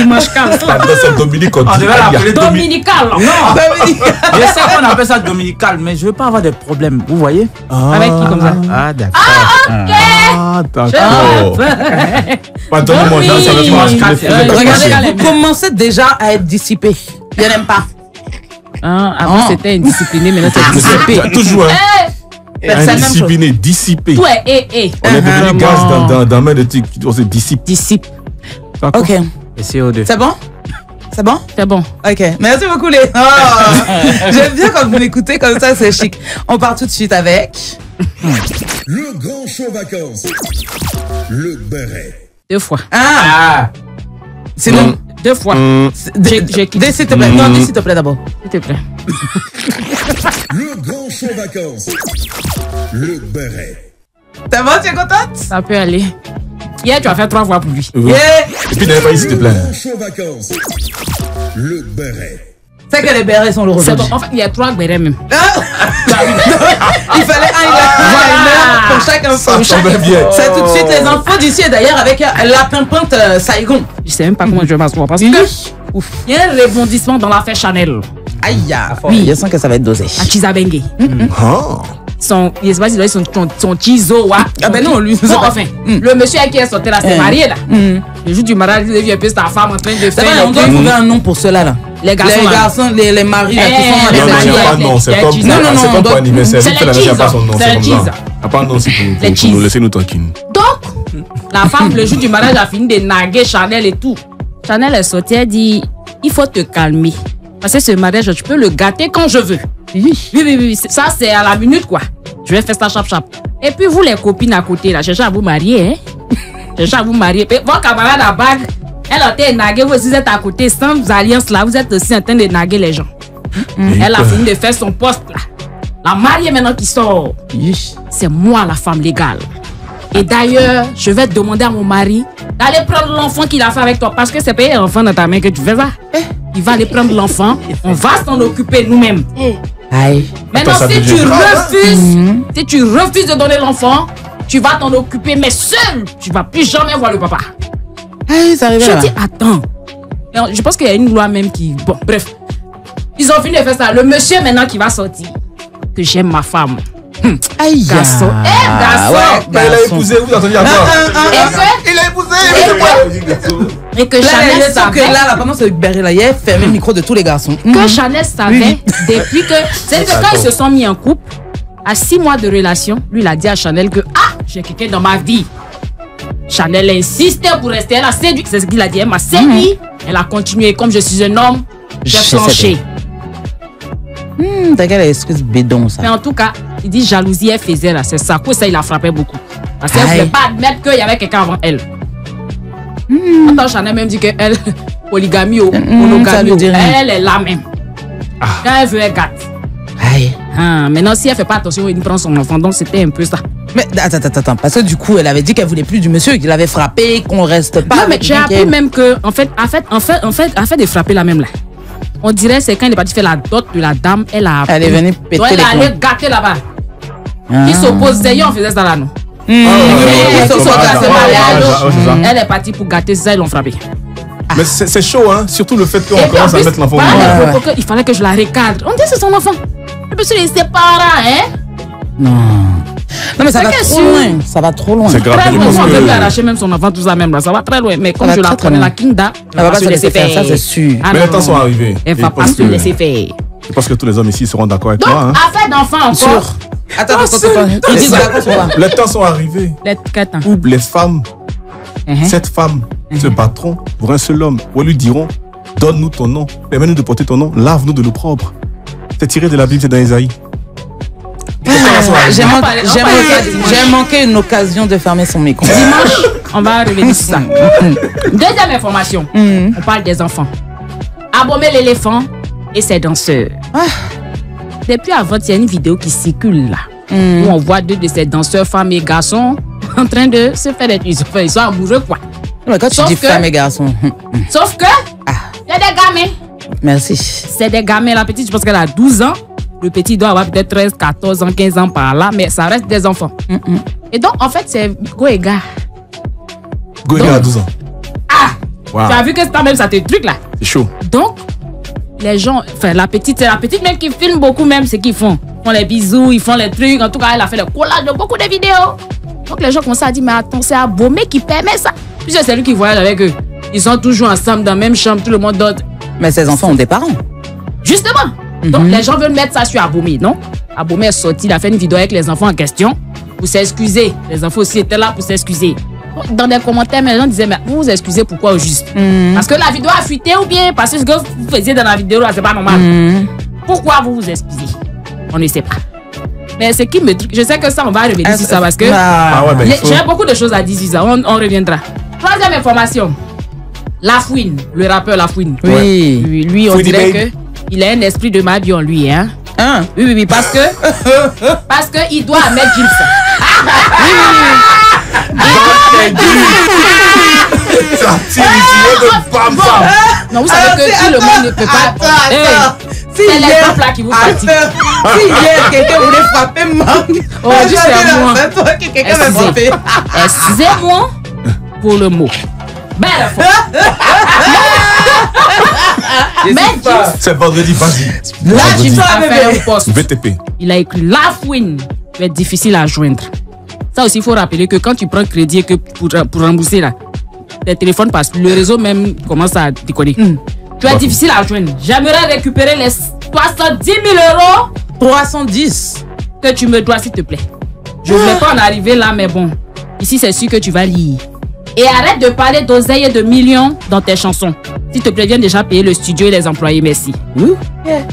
dimanche calme. C'est Dominique. On devait l'appeler Dominical. Non. Je sais qu'on appelle ça dominical, mais je veux pas avoir de problème. Vous voyez? Avec qui comme ça? Ah, d'accord. Ah, d'accord. Pas tout le monde, ça veut dire Regardez, vous commencez déjà à être dissipé. Je n'aime pas. Avant, c'était indiscipliné, mais maintenant, c'est dissipé. Toujours, hein. Indiscipliné, dissipé. Ouais, On est devenu gaz dans main de trucs, on se dissipe. Dissipe. Ok. Et CO2. C'est bon? C'est bon? C'est bon. Ok. Merci beaucoup, les. J'aime bien quand vous m'écoutez comme ça, c'est chic. On part tout de suite avec. Le grand show vacances. Le béret. 2 fois. Sinon. 2 fois. S'il te plaît. Non, dis s'il te plaît d'abord. S'il te plaît. Le grand show vacances. Le béret. T'as bon, tu es contente? Ça peut aller. Hier, tu as fait 3 fois pour lui. Oui. Et puis, n'avez pas dit s'il te plaît. Le grand show vacances. Le béret. C'est que les bérets sont le revenu. C'est bon. En fait, il y a 3 bérets même. Il fallait un pour chaque enfant. C'est tout de suite les infos d'ici et d'ailleurs avec la pimpante Saigon. Je sais même pas comment je vais m'asseoir parce que il y a un rebondissement dans l'affaire Chanel. Aïe, oui, je sens que ça va être dosé. À Chizabengue. Son, je sais pas s'il a son chizo. Ah ben non, lui. Bon, enfin, le monsieur qui est sorti là, c'est marié là. Le jour du mariage, il a vu un peu sa femme en train de faire. On doit trouver un nom pour cela là. Les garçons, les maris là, qui sont les mariés. Non, c'est comme pour anniversaire. C'est le cheese. C'est le cheese. Ah, pas non, c'est pour nous laisser nous tranquilles. Donc, la femme, le jour du mariage, a fini de naguer Chanel et tout. Chanel est sortie, elle dit, il faut te calmer. Parce que ce mariage, tu peux le gâter quand je veux. Oui. Ça, c'est à la minute, quoi. Je vais faire ça chap. Et puis, vous, les copines à côté, là, cherchez à vous marier, hein. Cherchez à vous marier. Votre camarade à bague, elle a été naguée. Vous aussi, vous êtes à côté. Sans vos alliances, là, vous êtes aussi en train de naguer les gens. Elle a fini de faire son poste, là. La mariée, maintenant, qui sort. C'est moi, la femme légale. Et d'ailleurs, je vais demander à mon mari d'aller prendre l'enfant qu'il a fait avec toi. Parce que c'est pas un enfant dans ta main que tu fais ça. Il va aller prendre l'enfant. On va s'en occuper nous-mêmes. Maintenant, si tu refuses de donner l'enfant, tu vas t'en occuper, mais seul. Tu vas plus jamais voir le papa. Je dis, attends. Je pense qu'il y a une loi même qui... Bon, bref. Ils ont fini de faire ça. Le monsieur maintenant qui va sortir, que j'aime ma femme. Garçon. Garçon. Il a épousé, vous entendez encore. Il a épousé. Et que Chanel savait. Là, pendant ce béret là, il a fermé le micro de tous les garçons. Que Chanel savait depuis que. C'est-à-dire que quand ils se sont mis en couple, à 6 mois de relation, lui, il a dit à Chanel que j'ai quelqu'un dans ma vie. Chanel insiste pour rester. Elle a séduit. C'est ce qu'il a dit. Elle m'a séduit. Elle a continué. Comme je suis un homme, j'ai flanché. T'as quelle excuse bidon ça. Mais en tout cas, il dit jalousie, elle faisait là. C'est ça. Pour ça, il a frappé beaucoup. Parce qu'elle ne voulait pas admettre qu'il y avait quelqu'un avant elle. Attends, Chanel même dit qu'elle, polygamie ou monogamie, elle est là même. Quand elle veut, elle gâte. Maintenant, si elle ne fait pas attention, il prend son enfant. Donc, c'était un peu ça. Mais attends. Parce que du coup, elle avait dit qu'elle voulait plus du monsieur, qu'il avait frappé, qu'on reste pas. Non, mais j'ai appris même que, en fait, de frapper la même là. On dirait c'est quand il est parti faire la dot de la dame, elle est venue péter elle allait gâter là-bas. Qui s'opposait, on faisait ça là, non? Elle est partie pour gâter ça, ils l'ont frappé. Mais c'est chaud, hein? Surtout le fait qu'on commence à mettre l'enfant. Il fallait que je la recadre. On dit que c'est son enfant. Le monsieur est séparant, hein? Non, mais ça va trop loin. Ça va trop loin. C'est grave. On peut lui arracher même son enfant, tout ça même là. Ça va très loin. Mais comme je la connais, la Kinda, elle va pas se laisser faire, ça c'est sûr. Mais les temps sont arrivés. Elle va pas se laisser faire. Je pense que tous les hommes ici seront d'accord avec moi. Donc, affaire d'enfant encore. Attends. Ils disent d'accord sur quoi? Les temps sont arrivés. Où les femmes, cette femme, se battront pour un seul homme. Ou lui diront, donne-nous ton nom, permets-nous de porter ton nom, lave-nous de l'opprobre. C'est tiré de la Bible, c'est dans Isaïe. J'ai manqué une occasion de fermer son micro. Dimanche, on va revenir sur ça. Deuxième information, on parle des enfants. Abommer l'éléphant et ses danseurs. Depuis avant, il y a une vidéo qui circule là, où on voit 2 de ces danseurs, femmes et garçons, en train de se faire des... Ils sont amoureux quoi. Mais quand tu dis femmes et garçons... Sauf que, il y a des gamins. Merci. C'est des gamins. La petite, je pense qu'elle a 12 ans. Le petit doit avoir peut-être 13, 14 ans, 15 ans par là, mais ça reste des enfants. Et donc, en fait, c'est Goéga. Goéga a 12 ans. Tu as vu que ça même, ça te truc là. C'est chaud. Donc, les gens, enfin, la petite même qui filme beaucoup même, c'est qu'ils font. Ils font les bisous, ils font les trucs. En tout cas, elle a fait le collage de beaucoup de vidéos. Donc, les gens commencent à dire, mais attends, c'est Abomey qui permet ça. Puisque c'est lui qui voyage avec eux. Ils sont toujours ensemble dans la même chambre, tout le monde dort. Mais ces enfants ont des parents. Justement. Donc, les gens veulent mettre ça sur Abomey, non? Abomey est sorti, il a fait une vidéo avec les enfants en question pour s'excuser. Les enfants aussi étaient là pour s'excuser. Dans des commentaires, les gens disaient, mais vous vous excusez pourquoi au juste? Parce que la vidéo a fuité ou bien parce que ce que vous faisiez dans la vidéo là, c'est pas normal. Pourquoi vous vous excusez? On ne sait pas. Mais ce qui me... Je sais que ça, on va revenir sur ça parce que j'ai beaucoup de choses à dire sur ça. On reviendra. Troisième information. Lafouine, le rappeur Lafouine. Oui. Lui, on dirait qu'il a un esprit de Mabi en lui, hein? Oui, parce que il doit mettre Gims. Non, vous savez que tout le monde ne peut pas. C'est l'exemple là qui vous fatigue. Si hier quelqu'un voulait frapper Mangue, aujourd'hui c'est moi. Quelqu'un va frapper. Excusez-moi pour le mot. Belle fois. C'est vendredi, vas-y. Là, tu dois faire un post. VTP. Il a écrit Lafouine peut être difficile à joindre. Ça aussi, il faut rappeler que quand tu prends crédit que pour rembourser là, tes téléphones passent, le réseau même commence à déconner. Tu es difficile à joindre. J'aimerais récupérer les 70 000 euros. 310 que tu me dois, s'il te plaît. Je ne voulais pas en arriver là, mais bon. Ici, c'est sûr que tu vas lire. Et arrête de parler d'oseille et de millions dans tes chansons. S'il te plaît, viens déjà payer le studio et les employés, merci.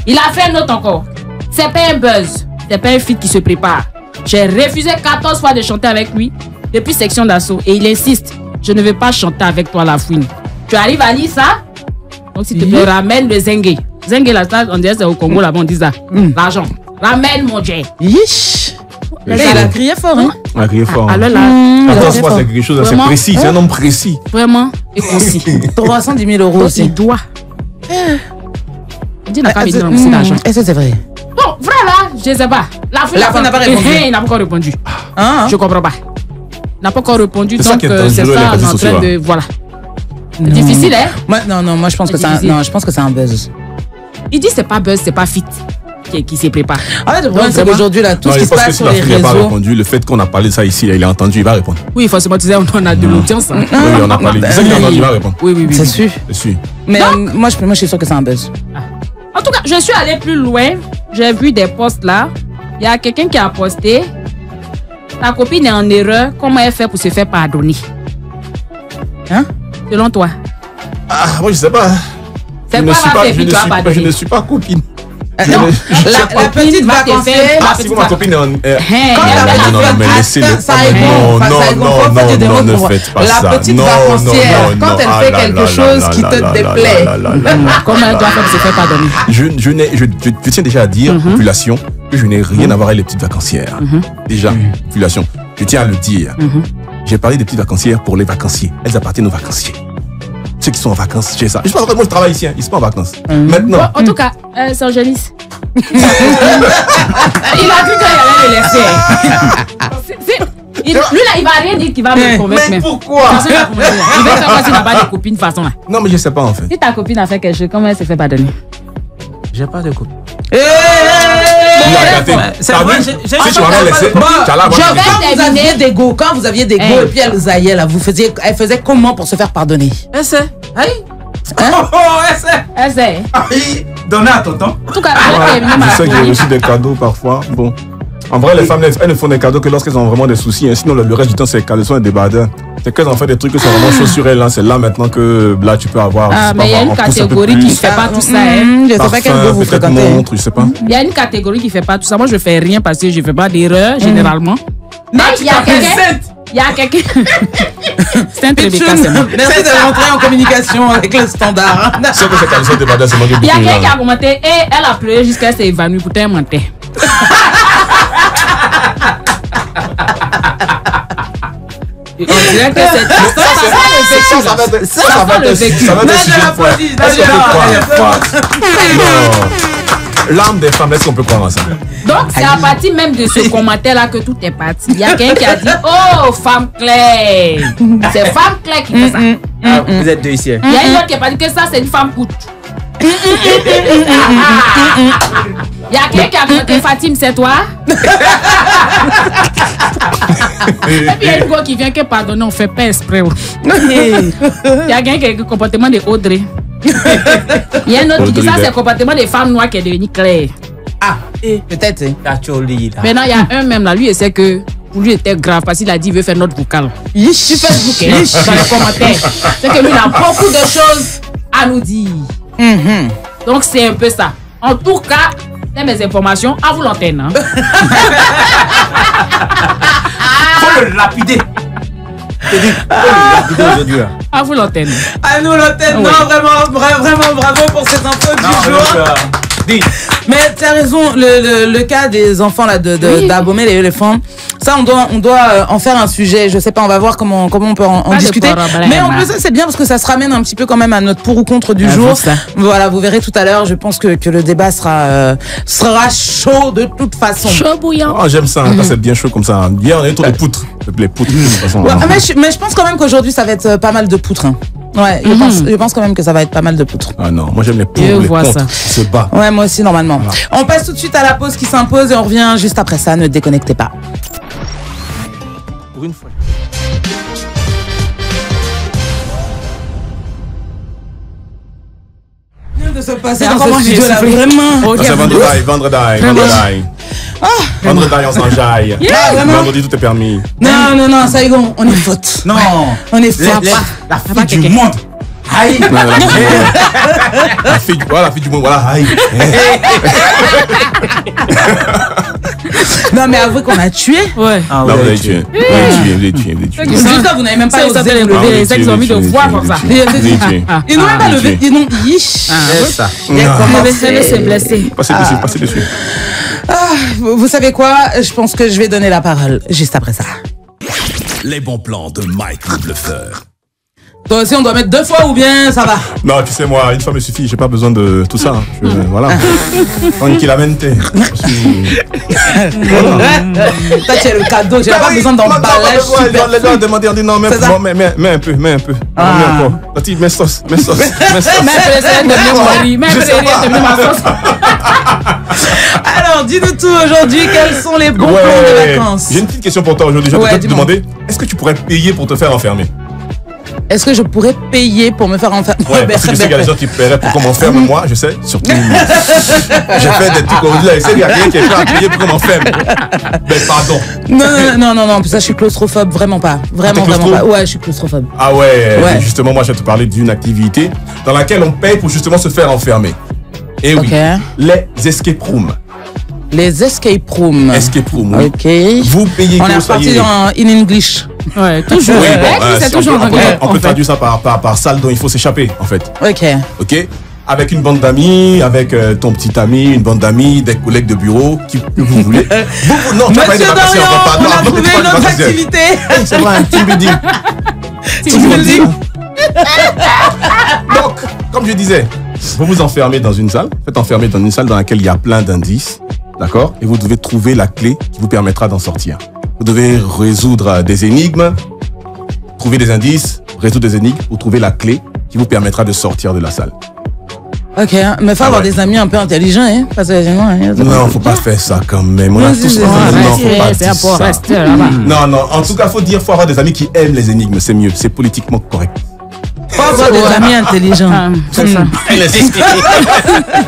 Il a fait un autre encore. C'est pas un buzz. C'est pas un feat qui se prépare. J'ai refusé 14 fois de chanter avec lui depuis section d'assaut. Et il insiste. Je ne veux pas chanter avec toi, Lafouine. Tu arrives à lire ça? Donc, s'il te plaît, ramène le zengue. Zengue, là, on dirait c'est au Congo, là-bas, on dit ça. L'argent. Ramène mon Dieu. Yish. Il a crié fort, hein? Il a crié fort. Alors là, c'est quelque chose d'assez précis. C'est un homme précis. Vraiment et concis. 310 000 euros aussi. Il doit. On dit n'a pas mis dans le l'argent. Est-ce que c'est vrai? Bon, vrai là, je ne sais pas. Lafouine n'a pas répondu. Il n'a pas encore répondu. Je comprends pas. Il n'a pas encore répondu. Donc, c'est ça, on est en train de. Voilà. Difficile, hein? Moi, je pense que c'est un buzz. Il dit c'est pas buzz, c'est pas fit qui se prépare. Ah, le problème, c'est qu'aujourd'hui, là, tout ce qui se passe sur les réseaux. Il n'a pas répondu. Le fait qu'on a parlé de ça ici, il a entendu, il va répondre. Oui, forcément, tu sais, on a de l'audience. Oui, on a parlé. C'est qu'il a entendu, il va répondre. Oui. C'est sûr. C'est sûr. Mais moi, je suis sûr que c'est un buzz. En tout cas, je suis allée plus loin. J'ai vu des posts là. Il y a quelqu'un qui a posté. Ta copine est en erreur. Comment elle fait pour se faire pardonner? Hein? Selon toi? Moi, je sais pas. C'est quoi la copine tu as pardonné? Je ne suis pas copine. Non, la petite vacancière. Si ma copine est en... Non, mais laissez-le. Non, ne faites pas ça. La petite vacancière, quand elle fait quelque chose qui te déplaît. Comment elle doit faire pour se faire pardonner? Je tiens déjà à dire, population, que je n'ai rien à voir avec les petites vacancières. Déjà, population, je tiens à le dire. J'ai parlé des petites vacancières pour les vacanciers. Elles appartiennent aux vacanciers. Ceux qui sont en vacances, j'ai ça. Je sais pas, moi je travaille ici, ils sont pas en vacances. Maintenant. En tout cas, c'est Angélis. Il a cru qu'il allait le laisser. Lui là, il va rien dire qu'il va me convaincre. Mais pourquoi? Il va savoir s'il n'a pas de copine de façon là. Non, mais je sais pas en fait. Si ta copine a fait quelque chose, comment elle s'est fait pardonner? J'ai pas de copine. C'est vrai, quand vous aviez des go et puis elle zaillait là, elle faisait comment pour se faire pardonner? Elle sait. Elle sait. Donnez à tonton. En tout cas, je sais que j'ai reçu des cadeaux parfois. Bon. En vrai, les femmes, elles ne font des cadeaux que lorsqu'elles ont vraiment des soucis. Sinon, le reste du temps, c'est caleçon et des badins. C'est qu'elles ont fait des trucs qui sont vraiment chauds sur elles. C'est là maintenant que là, tu peux avoir. Mais il y a une catégorie qui ne fait pas tout ça. Je sais pas quel go vous fréquentez. Je sais pas. Il y a une catégorie qui ne fait pas tout ça. Moi, je ne fais rien parce que je ne fais pas d'erreur généralement. Mais il y a quelqu'un. Il y a quelqu'un. C'est un Rebecca, c'est moi. Merci de rentrer en communication avec le standard. C'est que c'est caleçon des badins, c'est moi qui il y a quelqu'un qui a commenté et elle a pleuré jusqu'à ce qu'elle s'est évanouie. Pourtant, elle mentait. On dirait que ça va être sujet de poids. L'âme des femmes, est-ce qu'on peut croire en ça? Donc, c'est à partir même de ce commentaire-là que tout est parti. Il y a quelqu'un qui a dit, oh, femme claire. C'est femme claire qui fait ça. Ah, vous êtes deux ici. Il y a une autre qui a pas dit que ça, c'est une femme poutre. Il y a quelqu'un qui a dit que Fatim, c'est toi. Et puis il y a une go qui vient que pardonner, on fait pas exprès. Il y a quelqu'un qui a le comportement de Audrey. Il y a un autre qui dit ça, c'est le comportement des femmes noires qui est devenu clair. Ah, peut-être. Maintenant, il y a un même là, lui, il sait que pour lui, c'était grave parce qu'il a dit qu'il veut faire notre vocal. Sur Facebook, dans les commentaires. C'est que lui, il a beaucoup de choses à nous dire. Donc, c'est un peu ça. En tout cas, c'est mes informations. À vous l'antenne. Hein. Faut le lapider. Aujourd'hui. À vous l'antenne. À nous l'antenne. Non, vraiment bravo pour cette info du jour. Mais tu as raison, le cas des enfants là d'Abomey, les éléphants, ça on doit en faire un sujet. Je sais pas, on va voir comment on peut en discuter. Mais en plus c'est bien parce que ça se ramène un petit peu quand même à notre pour ou contre du jour. Voilà, vous verrez tout à l'heure. Je pense que le débat sera chaud de toute façon. Chaud bouillant. Oh, j'aime ça, c'est bien chaud comme ça. Hier on est autour des poutres. Les poutres de toute façon. Ouais, mais je pense quand même qu'aujourd'hui ça va être pas mal de poutres. Hein. Ouais, je pense quand même que ça va être pas mal de poutres. Ah non, moi j'aime les poutres, les contre, se bat. Ouais, moi aussi normalement. Voilà. On passe tout de suite à la pause qui s'impose et on revient juste après ça. Ne déconnectez pas. Pour une fois. Rien de se passer dans ce studio là, vraiment. C'est vendredi. Vendredi, on s'enjaille. Vendredi, tout est permis. Non, ça y est, on est faute. Non, on est faute. La fille du monde. Aïe. La fille du monde, voilà, aïe. Non, mais avouez qu'on a tué. Ouais. Là, vous avez tué. Vous avez tué. Juste là, vous n'avez même pas osé lever. Les ex ont envie de voir comme ça. Ils n'ont même pas levé. Ils n'ont yish. C'est ça. C'est blessé. Passez dessus. Vous savez quoi? Je pense que je vais donner la parole juste après ça. Les bons plans de Mike le bluffeur. Toi aussi, on doit mettre 2 fois ou bien ça va? Non, tu sais, moi, une fois me suffit, j'ai pas besoin de tout ça. Voilà. Tranquillamente. Toi, tu es le cadeau, j'ai pas besoin d'emballage. Les gens demandent, on dit non, mets un peu. Mets encore. Mets sauce. Mets Alors, dis-nous tout aujourd'hui, quels sont les bons plans de vacances? J'ai une petite question pour toi aujourd'hui. Je vais te demander, est-ce que tu pourrais payer pour te faire enfermer? Est-ce que je pourrais payer pour me faire enfermer? Ouais, parce que je sais qu'il y a des gens qui paieraient pour qu'on m'enferme, moi, je sais, surtout. J'ai fait des trucs aujourd'hui là, je sais qu'il y a quelqu'un qui est prêt à payer pour qu'on m'enferme. Mais pardon. Non, ça, je suis claustrophobe, vraiment pas. Vraiment pas. Ouais, je suis claustrophobe. Ah ouais. Justement, moi, je vais te parler d'une activité dans laquelle on paye pour justement se faire enfermer. Et oui, les escape rooms. Les escape rooms. Escape rooms, oui. Ok. Vous payez on est reparti en English. Ouais, toujours. Oui, c'est toujours en anglais. On peut traduire ça par salle dont il faut s'échapper, en fait. Ok. Avec une bande d'amis, avec ton petit ami, une bande d'amis, des collègues de bureau, qui que vous voulez. Non, tu vas pas on a trouvé notre activité. C'est vrai, un team building. Donc, comme je disais, vous vous enfermez dans une salle. Faites enfermer dans une salle dans laquelle il y a plein d'indices. D'accord? Et vous devez trouver la clé qui vous permettra d'en sortir. Vous devez résoudre des énigmes, trouver des indices, résoudre des énigmes pour trouver la clé qui vous permettra de sortir de la salle. Ok, mais il faut avoir des amis un peu intelligents, hein? Parce que non, faut pas faire ça quand même. On a tous non, en tout cas, faut avoir des amis qui aiment les énigmes, c'est mieux, c'est politiquement correct. Faut avoir des amis intelligents. C'est ça.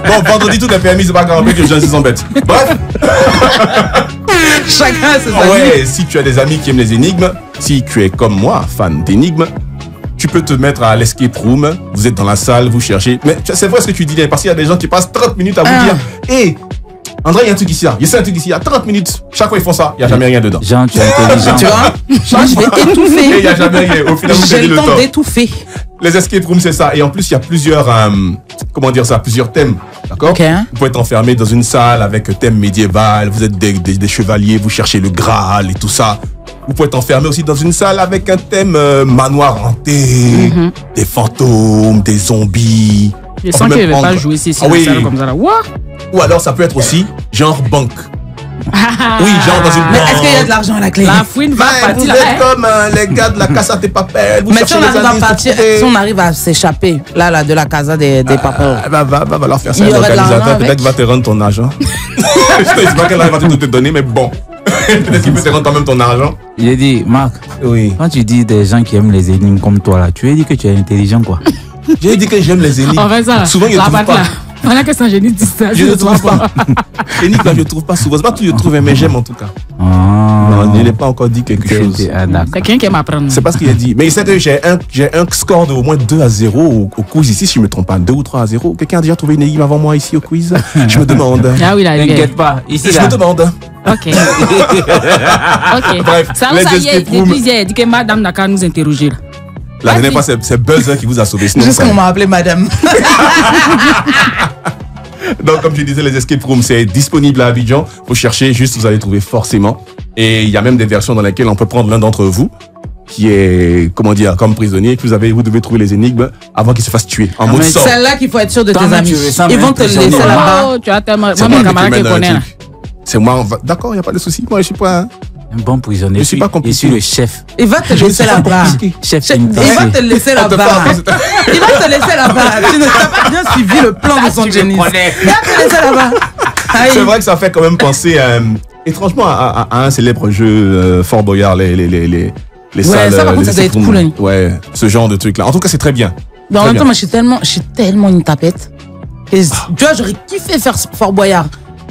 Bon, vendredi, tout est permis, c'est pas grave, que les gens s'embêtent. Bref. Chacun a ses amis. Ouais, si tu as des amis qui aiment les énigmes, si tu es comme moi, fan d'énigmes, tu peux te mettre à l'escape room, vous êtes dans la salle, vous cherchez. Mais c'est vrai ce que tu dis, parce qu'il y a des gens qui passent 30 minutes à vous dire hé, André, il y a un truc ici, là. Il y a un truc ici, il y a 30 minutes. Chaque fois, ils font ça, il n'y a jamais rien dedans. Jean, tu es intelligent. Tu vois? Moi, je vais étouffer. Et il n'y a jamais rien. Au final, vous perdez le temps. J'ai le temps d'étouffer. Les escape rooms, c'est ça. Et en plus, il y a plusieurs, plusieurs thèmes. D'accord? Okay. Vous pouvez être enfermé dans une salle avec thème médiéval. Vous êtes des chevaliers, vous cherchez le Graal et tout ça. Vous pouvez être enfermé aussi dans une salle avec un thème manoir hanté, des fantômes, des zombies. Je sens qu'il ne va pas jouer ici, salle comme ça là. What? Ou alors ça peut être aussi genre banque. Oui, genre dans une Mais est-ce qu'il y a de l'argent à la clé? La fouine va vous partir êtes là. comme les gars de la Casa des Papel. Vous Mais si cherchez on les arrive à indices, partir, vous trouvez- si on arrive à s'échapper là de la casa des papels. va leur faire ça. Il y Un aurait de l'argent organisateur, avec. peut-être va te rendre ton argent. Je ne sais pas quelle va tout te donner, mais bon. Peut-être qu'il peut te rendre quand même ton argent. J'ai dit, Marc, Oui. quand tu dis des gens qui aiment les énigmes comme toi, là, tu as dit que tu es intelligent, quoi. J'ai dit que j'aime les énigmes. On fait ça. Souvent, je ne La trouve patte pas. là. Voilà que ça, je dis ça. Je ne trouve pas. Énigmes, là, je ne trouve pas souvent. C'est pas tout, je trouve, mais j'aime en tout cas. Non, il n'est pas encore dit quelque chose. Ah, d'accord. C'est quelqu'un qui m'apprend. C'est pas ce qu'il a dit. Mais il sait que j'ai un score de au moins 2-0 au quiz ici, si je ne me trompe pas. 2 ou 3-0. Quelqu'un a déjà trouvé une énigme avant moi ici au quiz? Je me demande. Ah oui, là, T'inquiète pas, ici, Je là. me demande. Ok. Ok. Bref, Ça, les ça y est, escape rooms. depuis hier, il dit que madame n'a qu'à nous interroger. Là. La dernière fois, c'est Buzz qui vous a sauvé. Sinon, Juste ça- qu'on m'a appelé madame. Donc, comme je disais, les escape rooms, c'est disponible à Abidjan. Vous cherchez, juste, vous allez trouver forcément. Et il y a même des versions dans lesquelles on peut prendre l'un d'entre vous, qui est, comment dire, comme prisonnier, que vous devez trouver les énigmes avant qu'il se fasse tuer. En mode mais sort. Celle-là qu'il faut être sûr de tes Toi-même, amis. tu veux ça, Ils mais vont te impressionnant. laisser là-bas. Oh, tu as tellement. C'est Moi, mon moi qui te camarade qui mène un connaît. là. truc. C'est moi, d'accord, il n'y a pas de souci. Moi, je suis pas. Un bon prisonnier. Je suis pas compliqué. Je suis le chef. Il va te Je ne laisser suis pas là-bas. compliqué. Chef Il va pénitentiaire. te laisser On te là-bas. fait Il va te laisser là-bas. Tu n'as pas bien suivi le plan de son génie. Il va te laisser là-bas. Aïe. C'est vrai que ça fait quand même penser étrangement à un célèbre jeu Fort Boyard, les salles. ça, par contre, les ça doit être escape cool, rooms. hein. Ouais, ce genre de truc là. En tout cas, c'est très bien. Mais en Très même temps, bien. moi, je suis tellement une tapette. Et, tu vois, j'aurais kiffé faire Fort Boyard.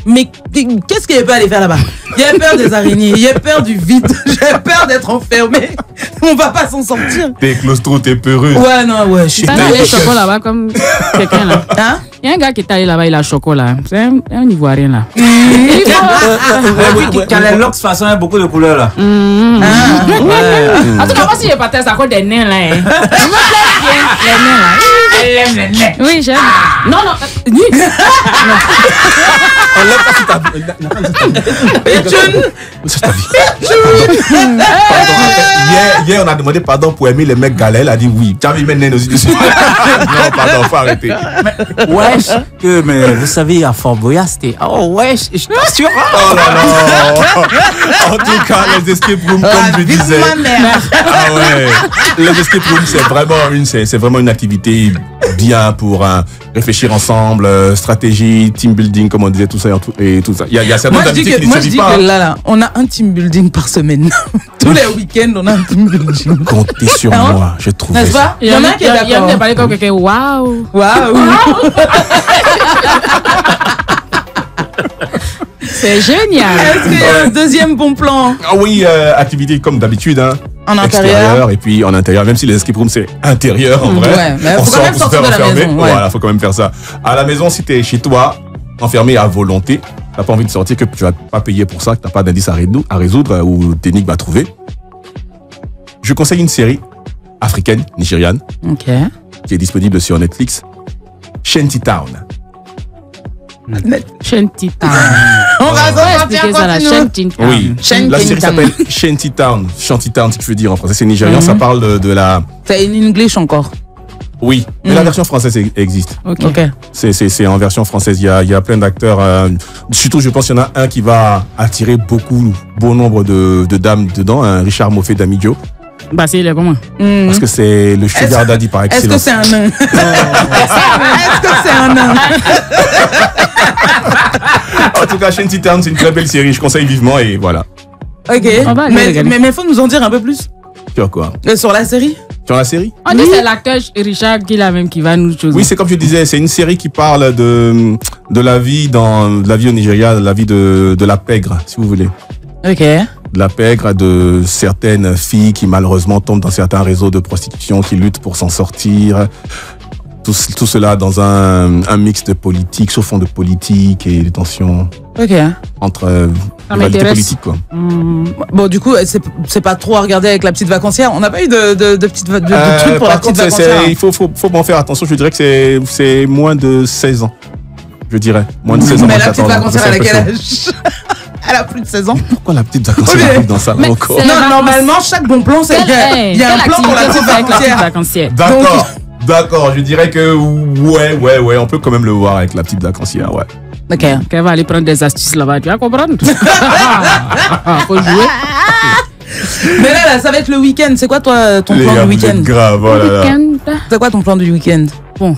Mais qu'est-ce qu'il y a peur d'aller faire là-bas? Il y a peur des araignées, il y a peur du vide, j'ai peur d'être enfermé. On va pas s'en sortir. T'es claustro, t'es peureux. Ouais, non, ouais, je suis T'as allé choco là-bas comme quelqu'un là. Hein? Il y a un gars qui est allé là-bas, il a choco là. C'est un Ivoirien là. Quand les locks façon, il y a beaucoup de couleurs, là. En tout cas, moi, si je partais, c'est à cause des nains là. Hein. Je me plais bien, les nains là. Elle aime les nains. Oui, j'aime. Non, non. On l'a pas sur ta vie. C'est ta vie. Pardon. Hier, on a demandé pardon pour aimer les mecs galères. Elle a dit oui. Tu as mis mes nains aussi dessus. Non, pardon, faut arrêter. Wesh, mais vous savez, à Fort Boyard, c'était. Oh, wesh, je t'assure. Oh là là. En tout cas, les escape rooms, comme je disais. Ah ouais. Les escape rooms, c'est vraiment une activité bien pour réfléchir ensemble, stratégie, team building, comme on disait, tout ça et tout ça. Il y a certaines Moi, je dis activités qui ne que, se vivent pas. là, on a un team building par semaine. Tous les week-ends, on a un team building. Comptez sur Hein? moi, je trouve N'est-ce ça. pas? Il y en a qui est Il y en a d'accord. parlé comme quelqu'un. Waouh. Waouh! C'est génial. Est-ce qu'il y a un deuxième bon plan? Ah oui, activité comme d'habitude, hein. En Extérieur intérieur? et puis en intérieur, même si les escape rooms c'est intérieur en vrai. Ouais, mais on faut quand sort même pour se sortir faire de la enfermer. maison, ouais. Voilà, faut quand même faire ça. À la maison, si t'es chez toi, enfermé à volonté, t'as pas envie de sortir, que tu vas pas payer pour ça, que t'as pas d'indice à résoudre ou d'énigme à trouver. Je conseille une série africaine, nigériane, Ok. qui est disponible sur Netflix, Shanty Town. Shanty Town. On va On va sortir, expliquer ça, la continue. Shanty Town. Oui, Shanty la série Town. s'appelle Shanty Town. Shanty Town, si tu veux dire en français, c'est nigérian. Ça parle de la. C'est in English encore. Oui, mais la version française existe. Ok. C'est en version française. Il y a plein d'acteurs. Surtout, je pense qu'il y en a un qui va attirer bon nombre de dames dedans, un Richard Moffet d'Amidjo. Bah, c'est comment? Parce que c'est le sugar daddy par Est-ce que excellence. c'est un nain? Est-ce que c'est un nain? En tout cas, Shanty Town, c'est une très belle série. Je conseille vivement et voilà. Ok. On va aller regarder. Mais faut nous en dire un peu plus Sur quoi? sur la série. Sur la série? On dit que c'est l'acteur Richard qui là même qui va nous choisir. Oui, c'est comme je disais, c'est une série qui parle de la vie de la vie au Nigeria, de la vie de la pègre, si vous voulez. Ok. De la pègre, de certaines filles qui malheureusement tombent dans certains réseaux de prostitution, qui luttent pour s'en sortir. Tout cela dans un mix de politique, sur fond de politique et de tensions Ok. entre Ça rivalités m'intéresse. politiques, quoi. Bon, du coup, c'est pas trop à regarder avec la petite vacancière. On n'a pas eu de trucs pour la Par petite contre, vacancière. il faut m'en faire attention. Je dirais que c'est moins de 16 ans. Je dirais. Moins de 16 ans. Mais moins de la petite 14 ans. vacancière, C'est elle a un peu quel chaud. âge? Elle a plus de 16 ans. Pourquoi la petite vacancière Ok. arrive dans ça Mais encore? c'est- Non, normalement, chaque bon plan, c'est qu'il y a un plan pour la petite vacancière. vacancière. D'accord, je dirais que ouais, on peut quand même le voir avec la petite vacancière, ouais. Ok. Qu'elle va aller prendre des astuces là-bas, tu vas comprendre. Faut jouer. Mais là, ça va être le week-end. C'est quoi toi ton plan du week-end? Grave, voilà. C'est quoi ton plan du week-end? Bon,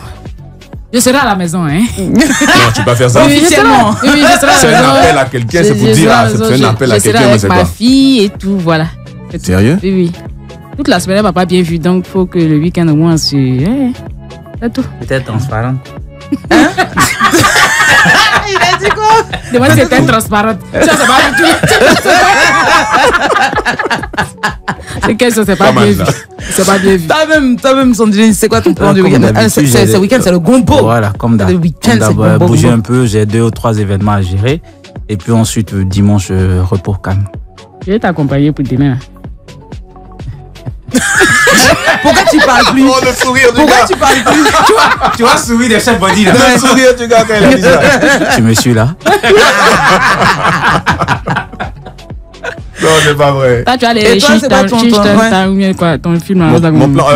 je serai à la maison, hein. Non, tu peux pas faire ça. Oui, je serai à la C'est un maison. appel à quelqu'un, c'est pour dire, c'est un appel à Je serai quelqu'un, mais avec c'est ma quoi? fille et tout, voilà. C'est tout. Sérieux? Oui, oui. Toute la semaine, elle m'a pas bien vu, donc il faut que le week-end au moins, c'est tout. Peut-être transparent. Il a dit quoi? Demande si c'était transparente. Ça, c'est pas du tout. C'est qu'elle, ça, c'est pas Pas bien mal, vu. là. C'est pas bien vu. Toi-même, Sandrine, c'est quoi ton plan du Comme week-end? d'habitude, Ce week-end, c'est le gombo. Voilà, comme Le week-end, c'est d'hab, gombo, bouger gombo. un peu, j'ai 2 ou 3 événements à gérer. Et puis ensuite, dimanche, repos calme. Je vais t'accompagner pour demain. Pourquoi tu parles plus? Oh, le sourire du Pourquoi gars! tu parles plus? Tu vois sourire des chefs body là. Le sourire du gars quand il a dit ça. Tu me suis là. Non, c'est pas vrai. Toi, tu as Et les toi, c'est pas ton ou bien quoi, ton film. Mon plan,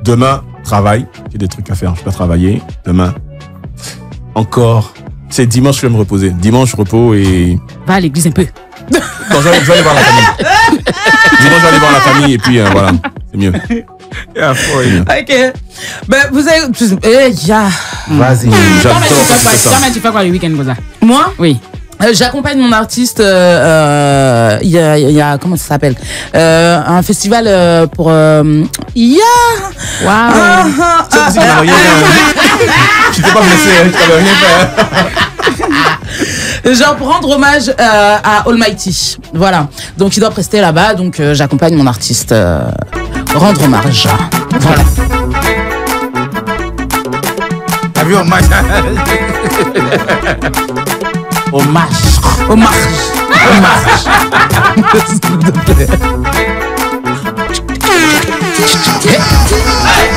demain, travail. J'ai des trucs à faire. Je peux travailler. Demain, encore. C'est dimanche, je vais me reposer. Dimanche, repos et. Va à l'église un peu. Non, je vais aller voir la famille. Dimanche, je vais aller voir la famille et puis voilà. C'est mieux. Ok. Ben, vous avez. Vas-y. J'adore Toi, tu fais quoi le week-end, comme ça? Moi, Oui. j'accompagne mon artiste. Il y a comment ça s'appelle? Un festival pour. Waouh. Tu n'as rien fait. Tu t'es pas blessé, tu n'avais rien fait. Genre pour rendre hommage à Almighty. Voilà. Donc il doit prester là-bas. Donc j'accompagne mon artiste rendre hommage. Voilà. T'as vu hommage? Hommage. Hommage.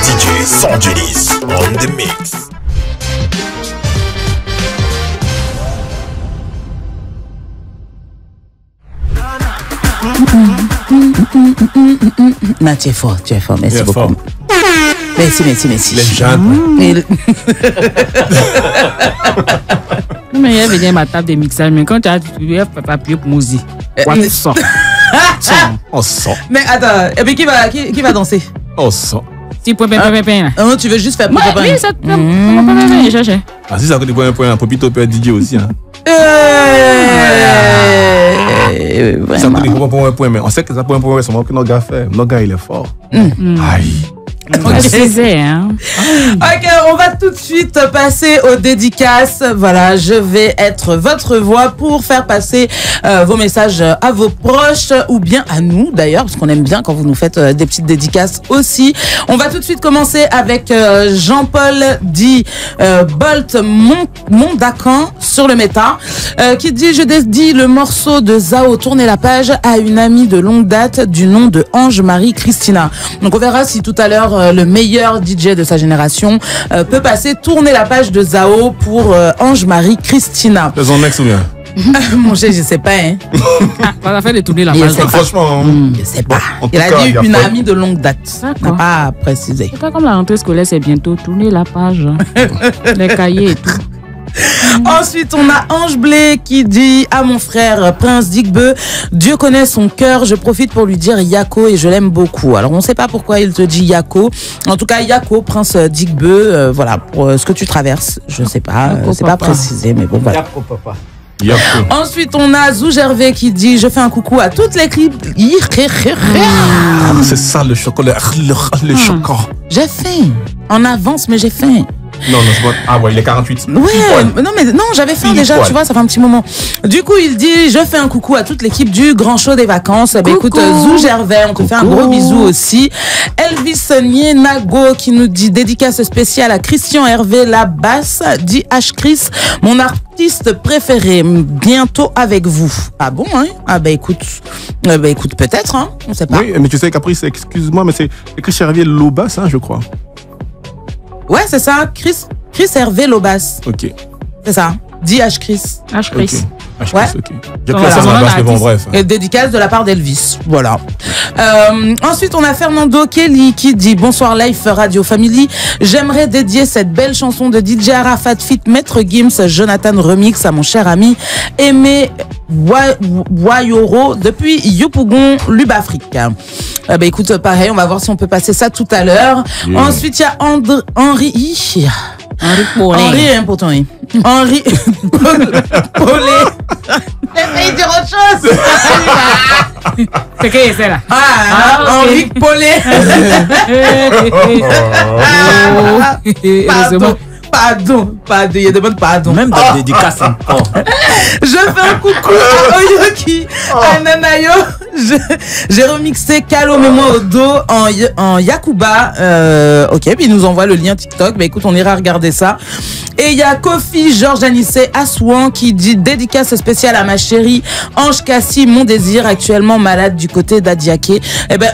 DJ Sangelis on the mix. Non, tu es fort, merci beaucoup. Fort. Merci. Les jeunes. Et Non, mais elle venait à ma table de mixage, mais quand tu as appuyé pour musique, quoi, tu sors. On sent. Mais attends, et puis qui va danser? On sent. Si, point. Non, tu veux juste faire Oui, ça. Je cherchais. Ah, si ça coûte des points, un Popito peut être DJ aussi. Hein. Ça coûte des points, mais on sait que ça peut un point, c'est moi que nos gars fait. Nos gars, il est fort. Aïe. Précisé, hein. Ok, on va tout de suite passer aux dédicaces. Voilà, je vais être votre voix pour faire passer vos messages à vos proches ou bien à nous d'ailleurs, parce qu'on aime bien quand vous nous faites des petites dédicaces aussi. On va tout de suite commencer avec Jean-Paul dit Bolt Mondacan sur le méta qui dit: je dédie le morceau de Zao Tourner la page à une amie de longue date du nom de Ange-Marie Christina. Donc on verra si tout à l'heure le meilleur DJ de sa génération peut passer Tourner la page de Zao pour Ange-Marie Christina. C'est son ex ou bien? Mon cher, je sais pas, hein. On va faire de tourner la Il page. sait pas. Franchement, Je sais pas. en tout Il a cas, dit il y a une pas- amie de longue date. D'accord. N'a pas précisé. C'est pas comme la rentrée scolaire, c'est bientôt. Tourner la page. Les cahiers et tout. Ensuite, on a Ange Blé qui dit à mon frère Prince Digbeu: Dieu connaît son cœur, je profite pour lui dire Yako et je l'aime beaucoup. Alors, on sait pas pourquoi il te dit Yako. En tout cas, Yako, Prince Digbeu, voilà, pour ce que tu traverses, je sais pas, Yako, c'est pas papa. précisé, mais bon, voilà. Yako, papa. Yako. Ensuite, on a Zou Gervais qui dit: je fais un coucou à toutes les clips. Ah, c'est ça le chocolat. Le chocolat. J'ai faim. En avance, mais j'ai faim. Non, c'est pas. Ah ouais, il est 48. Ouais, non, j'avais faim Pile déjà, poil. tu vois, ça fait un petit moment. Du coup, il dit: je fais un coucou à toute l'équipe du Grand Show des vacances. Bah, écoute, Zou Gervais, on te fait un gros bisou aussi. Elvis Nienago qui nous dit: dédicace spéciale à Christian Hervé La Basse, dit H. Chris, mon artiste préféré, bientôt avec vous. Ah bon, hein? Ah bah écoute, peut-être, hein, on sait pas. Oui, mais tu sais qu'après, excuse-moi, mais c'est Christian Hervé Lobas, hein, je crois. Ouais, c'est ça, Chris Hervé Lobas, Ok. c'est ça. Dit H. Chris. Ah, je prie. Ok. Ouais. J'ai pris ça dans la base, mais bon, bref. Et dédicace de la part d'Elvis. Voilà. Ensuite, on a Fernando Kelly qui dit bonsoir Life Radio Family. J'aimerais dédier cette belle chanson de DJ Arafat Fit Maître Gims Jonathan Remix à mon cher ami Aimé Wayoro depuis Yopougon, Lubafrique. Écoute, pareil, on va voir si on peut passer ça tout à l'heure. Yeah. Ensuite, il y a Henri, hein, pourtant, oui. Henri Paulet. Essaye de dire autre chose. C'est qui c'est là? Henri Paulet. Pardon, il y a des bonnes pardons. Même dans la dédicace encore. Je fais un coucou à Oyoki, à Nanayo. J'ai remixé Kalo Memo Odo en Yakuba. Ok, puis il nous envoie le lien TikTok. Écoute, on ira regarder ça. Et il y a Kofi Georges Anissé Assouan qui dit dédicace spéciale à ma chérie Ange Cassie, mon désir, actuellement malade du côté d'Adiaké.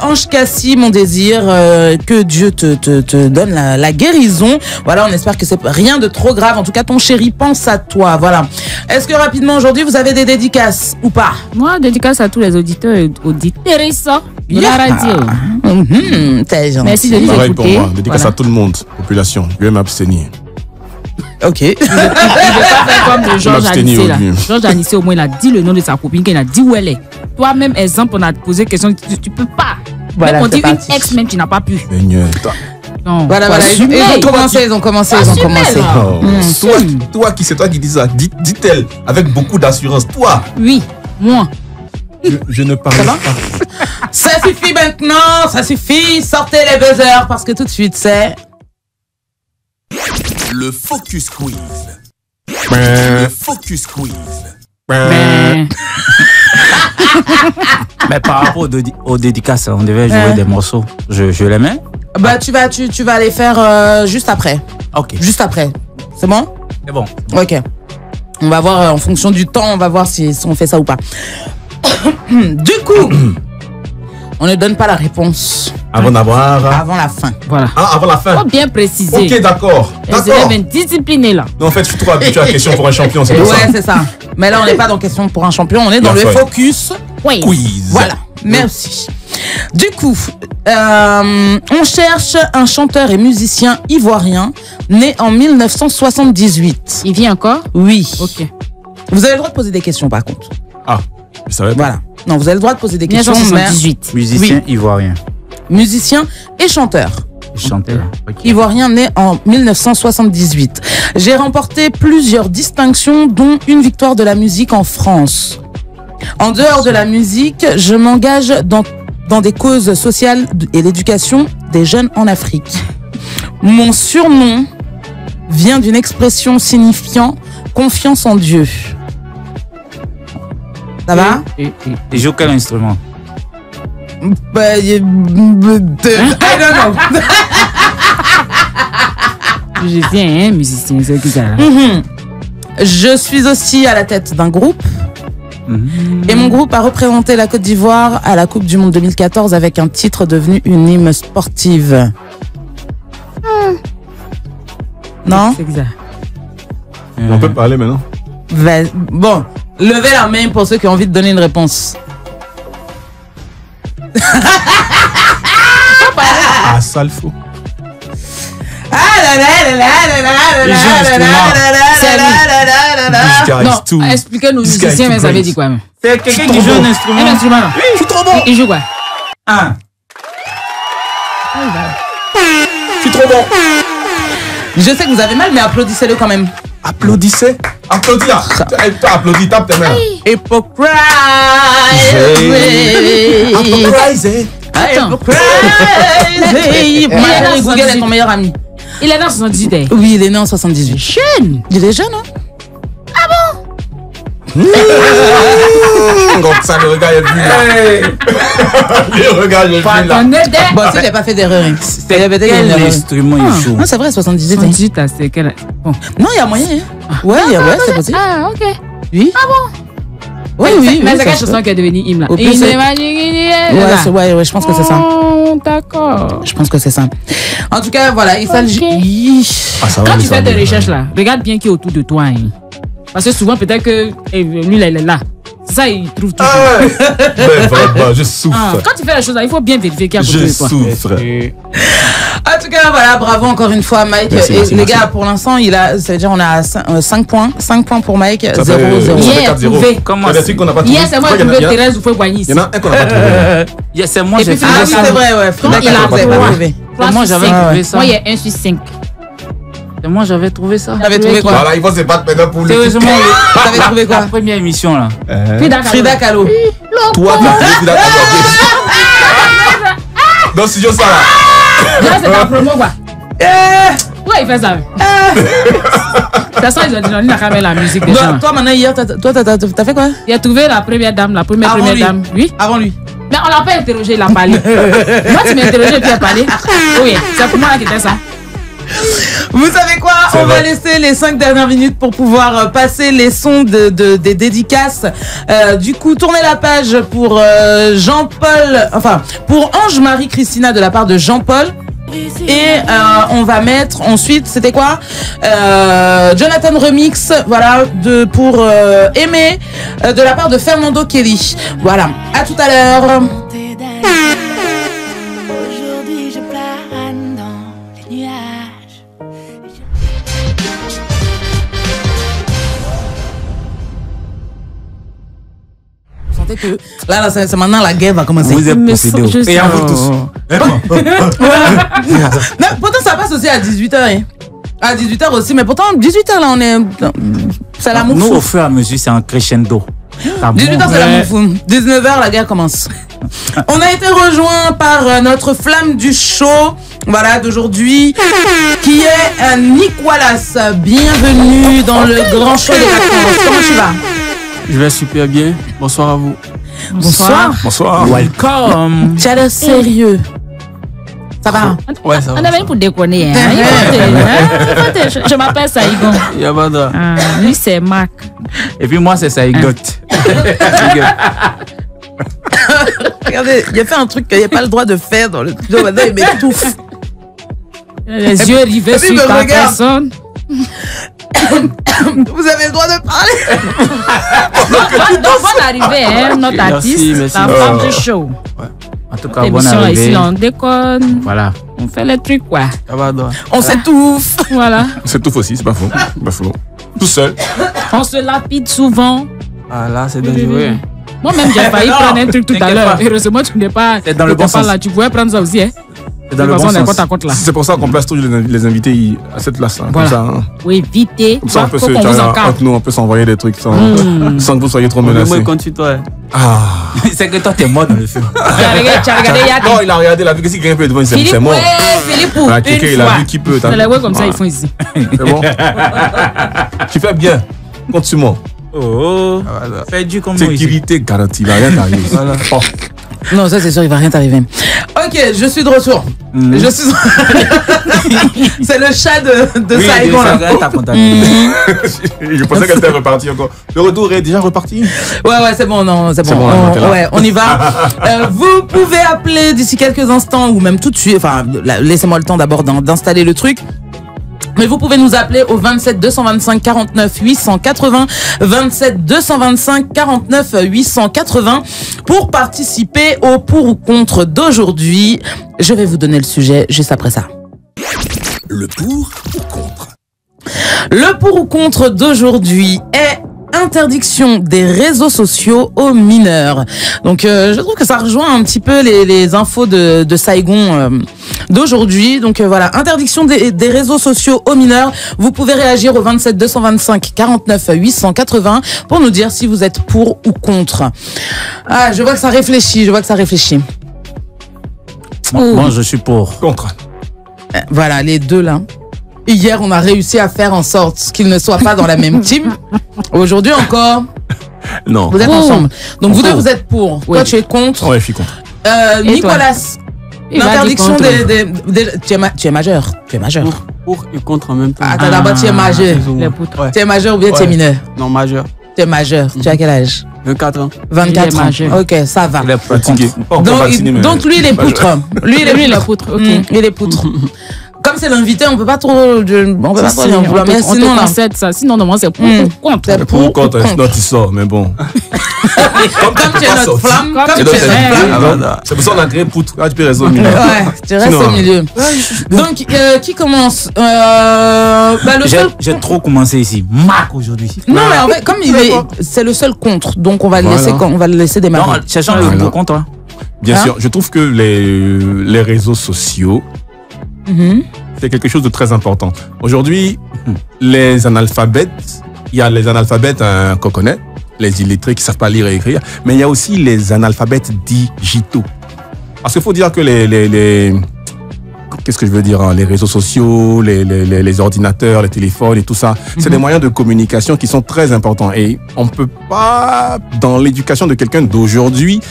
Ange Cassie, mon désir, que Dieu te donne la guérison. Voilà, on espère que c'est rien de trop grave. En tout cas, ton chéri pense à toi. Voilà. Est-ce que rapidement aujourd'hui vous avez des dédicaces ou pas? Moi, dédicace à tous les auditeurs et auditrices de la radio. Merci de nous écouter. Pareil pour moi. Dédicace à tout le monde. Population. Je vais m'abstenir. Ok. Il ne veut pas faire comme de Georges Anissé là. Georges Anissé, au moins, il a dit le nom de sa copine, qu'il a dit où elle est. Toi-même, exemple, on a posé question, tu peux pas. Voilà, même on dit une ex, même tu n'as pas pu. Seigneur. Non. Voilà. Ils ont commencé. Toi qui c'est toi qui dis ça. Dit-elle avec beaucoup d'assurance. Toi. Oui, moi. Je ne parle pas. Ça suffit maintenant, ça suffit. Sortez les buzzers parce que tout de suite c'est le Focus Quiz. Le Focus Quiz. Mais par rapport aux dédicaces, on devait jouer des morceaux. Je les mets. Tu vas les faire juste après. Ok. Juste après. C'est bon? C'est bon. Ok. On va voir en fonction du temps, on va voir si on fait ça ou pas. Du coup, on ne donne pas la réponse. Avant la fin. Voilà. Avant la fin. Faut bien préciser. Ok, d'accord. Vous êtes bien discipliné là. Non, en fait, je suis trop habitué à la question pour un champion, c'est pour ça. Ouais, c'est ça. Mais là, on n'est pas dans question pour un champion, on est dans le focus quiz. Voilà. Merci. Du coup, on cherche un chanteur et musicien ivoirien né en 1978. Il vit encore? Oui. Ok. Vous avez le droit de poser des questions par contre. Ah, je savais pas. Voilà. Non, vous avez le droit de poser des questions. 1978. Musicien ivoirien. Musicien et chanteur. Chanteur. Okay. Ivoirien né en 1978. J'ai remporté plusieurs distinctions, dont une victoire de la musique en France. En dehors de la musique, je m'engage dans des causes sociales et l'éducation des jeunes en Afrique. Mon surnom vient d'une expression signifiant confiance en Dieu. Ça va? Il joue quel instrument? I don't know. Musicien, c'est qui ça? Je suis aussi à la tête d'un groupe. Et mon groupe a représenté la Côte d'Ivoire à la Coupe du Monde 2014 avec un titre devenu une hymne sportive. Non? C'est ça. On peut parler maintenant. Bon, levez la main pour ceux qui ont envie de donner une réponse. Salfo. Non, expliquez-nous, musicien, mais ça veut dire quoi? C'est quelqu'un qui joue un instrument. Un instrument. Oui, je suis trop bon. Il joue quoi? Je suis trop bon. Je sais que vous avez mal, mais applaudissez-le quand même. Applaudissez. Applaudis là. Applaudis, tape tes mains. Hypocrite. Google est ton meilleur ami. Il est né en 78. Oui, il est né en 78. Jeune. Il est jeune, hein? Donc ça, le regard est vu là. Le regard est vu là. Bon, si, il n'a pas fait d'erreur. Quel instrument il joue? Non, c'est vrai, 78. 78, c'est quel? Bon. Non, il y a moyen. Ouais, c'est possible. Ah, ok. Oui. Ah bon? Oui. Mais c'est quelle chanson qui est devenue hymne là? Ouais, je pense que c'est ça. D'accord. Je pense que c'est ça. En tout cas, voilà, il s'agit. Quand tu fais tes recherches là, regarde bien qui est autour de toi. Parce que souvent, peut-être que lui, là, il est là. C'est ça, il trouve tout. Ah ouais. Mais vraiment, je souffre. Quand tu fais les choses là, il faut bien vérifier qu'il y a Je souffre. En tout cas, voilà, bravo encore une fois, Mike. Merci, et les gars, pour l'instant, ça veut dire on a 5 points. 5 points pour Mike, 0-0. Hier, trouvé. Comment Il y a des trucs qu'on n'a pas trouvé. Hier, c'est moi qui ai trouvé Thérèse ou Boigny. Il y en a un qu'on n'a pas trouvé. C'est moi, Et j'ai puis, trouvé Ah oui, ça. c'est vrai, ouais. Non, il a trouvé. Moi, j'avais trouvé ça. Moi, il y a 1 sur 5. C'est moi, j'avais trouvé ça. T'avais trouvé quoi? Voilà, ils vont se battre maintenant pour le. Sérieusement, T'avais trouvé la quoi? première émission là. Frida Kahlo. Toi, tu as trouvé Frida Kahlo. Dans le studio, ça là. Là, c'est ta promo, quoi. Pourquoi il fait ça? De toute façon, ils ont dit, on n'a qu'à mettre la musique des gens. Toi, maintenant, hier, t'as fait quoi? Il a trouvé la première dame, la première Avant lui. dame. Oui. Avant lui. Mais on l'a pas interrogé, il a parlé. Moi, tu m'as interrogé et puis il a parlé. Oui, c'est pour moi qui était ça. Vous savez quoi? On va vrai. laisser les 5 dernières minutes pour pouvoir passer les sons des dédicaces. Du coup, tournez la page pour Jean-Paul, enfin, pour Ange-Marie Christina de la part de Jean-Paul. Et on va mettre ensuite, c'était quoi? Jonathan Remix, voilà, pour Aimer de la part de Fernando Kelly. Voilà, à tout à l'heure. Aujourd'hui je plane dans les nuages. Vous sentez que là c'est maintenant la guerre va commencer. Vous êtes possédés. Et à vous tous. Mais pourtant ça passe aussi à 18h. Hein. À 18h aussi, mais pourtant 18h là on est... C'est l'amour Nous, fou. au fur et à mesure, c'est un crescendo. 18h c'est l'amour fou. 19h la guerre commence. On a été rejoint par notre flamme du show, voilà, d'aujourd'hui, qui est Nick Wallace. Bienvenue dans le grand show des vacances. Comment tu vas? Je vais super bien. Bonsoir à vous. Bonsoir. Bonsoir. Welcome. Tu as l'air sérieux. Ça va? Ouais, ça On va. est venu pour déconner. Hein. Je m'appelle Saïgon. Yabada. Lui, c'est Marc. Et puis moi, c'est Saïgot. Regardez, il a fait un truc qu'il n'y a pas le droit de faire dans le studio. Maintenant, il m'étouffe. Les yeux rivés Lui sur me ta regarde. personne. Vous avez le droit de parler. Bonne arrivée, hein, notre Merci, artiste, merci. la femme du show. En tout cas, bonne L'émission arrivée. ici, on déconne, Voilà. on fait les trucs, quoi. Yabada. On s'étouffe. Voilà. C'est tout aussi, c'est pas faux. Pas faux. Tout seul. On se lapide souvent. Ah là, c'est dangereux. Moi-même, j'ai failli Non, prendre un truc tout à t'inquiète l'heure. pas. Heureusement, tu n'es pas, C'est dans le t'étais bon pas sens. là. Tu pouvais prendre ça aussi, hein. C'est dans De le toute bon façon, on est sens. côte à côte là. C'est pour ça qu'on place toujours les invités à cette place. Hein, Voilà. Comme ça, hein. Oui, évitez. Comme ça, on peut Faut se, qu'on vous entre encadre. nous, on peut s'envoyer des trucs sans que vous soyez trop Moi, menacés. continue toi. Ah. C'est que toi, t'es mort dans le film. Tu as regardé Yaki. Non, il a regardé la vie que si quelqu'un peut devant, c'est Philippe, mort. ouais, Philippe, Voilà, une quelqu'un, il a fois. vu qui peut. C'est les ouais comme ça, ils font ici. C'est bon. Tu fais bien. Compte sur moi. Oh. Yabada. Fais du comme nous ici. Sécurité garantie, il va rien t'arriver. Voilà. Oh. Non, ça c'est sûr, il va rien t'arriver. Ok, je suis de retour. Je suis. C'est le chat de Oui, Saïgon là. t'as contacté. Je pensais qu'elle était repartie encore. Le retour est déjà reparti. Ouais, c'est bon, non, c'est bon. C'est bon, on est là. Ouais, on y va. Vous pouvez appeler d'ici quelques instants ou même tout de suite. Enfin, laissez-moi le temps d'abord d'installer le truc. Mais vous pouvez nous appeler au 27 225 49 880, 27 225 49 880 pour participer au pour ou contre d'aujourd'hui. Je vais vous donner le sujet juste après ça. Le pour ou contre? Le pour ou contre d'aujourd'hui est interdiction des réseaux sociaux aux mineurs. Donc je trouve que ça rejoint un petit peu les infos de Saïgon d'aujourd'hui. Donc voilà, interdiction des réseaux sociaux aux mineurs. Vous pouvez réagir au 27 225 49 880 pour nous dire si vous êtes pour ou contre. Ah, je vois que ça réfléchit, Moi, je suis pour. Contre. Voilà, les deux là. Hier, on a réussi à faire en sorte qu'ils ne soient pas dans la même team. Aujourd'hui encore, Non. vous êtes ensemble. Donc vous deux, vous êtes pour. Toi, tu es contre. Ouais, je suis contre. Nicolas, Il va dire l'interdiction contre. tu es majeur. Tu es majeur. Pour et contre en même temps. Ah, d'abord, tu es majeur. Plus ou moins. Les poutres. Ouais. Tu es majeur ou bien tu es Ouais. mineur? Non, majeur. Tu es majeur. Tu as quel âge? 24 ans. 24 Il est ans. majeur. Ok, ça va. Il est pour Fatigué. contre. Pas encore vacciné, mais- Donc lui, il est poutre. Lui, il est Lui, il est poutre. poutre, ok. Il est poutre. comme c'est l'invité, on peut pas trop lui en vouloir. Mais sinon, on concède ça. Sinon, normalement, c'est pour ou contre. C'est pour ou contre, sinon tu sors, mais bon. Comme tu es notre flamme, c'est pour ça qu'on a créé poutre. Tu peux rester au milieu. Ouais, tu restes au milieu. Donc, qui commence J'ai trop commencé ici. Marc aujourd'hui. Non, mais en fait, comme c'est le seul contre, donc on va le laisser démarrer. Non, cherchons le pour contre. Hein. Bien sûr, je trouve que les réseaux sociaux, c'est quelque chose de très important. Aujourd'hui, les analphabètes, il y a les analphabètes qu'on connaît, les illettrés qui ne savent pas lire et écrire, mais il y a aussi les analphabètes digitaux. Parce qu'il faut dire que qu'est-ce que je veux dire, hein, les réseaux sociaux, les ordinateurs, les téléphones et tout ça, c'est des moyens de communication qui sont très importants. Et on ne peut pas, dans l'éducation de quelqu'un d'aujourd'hui,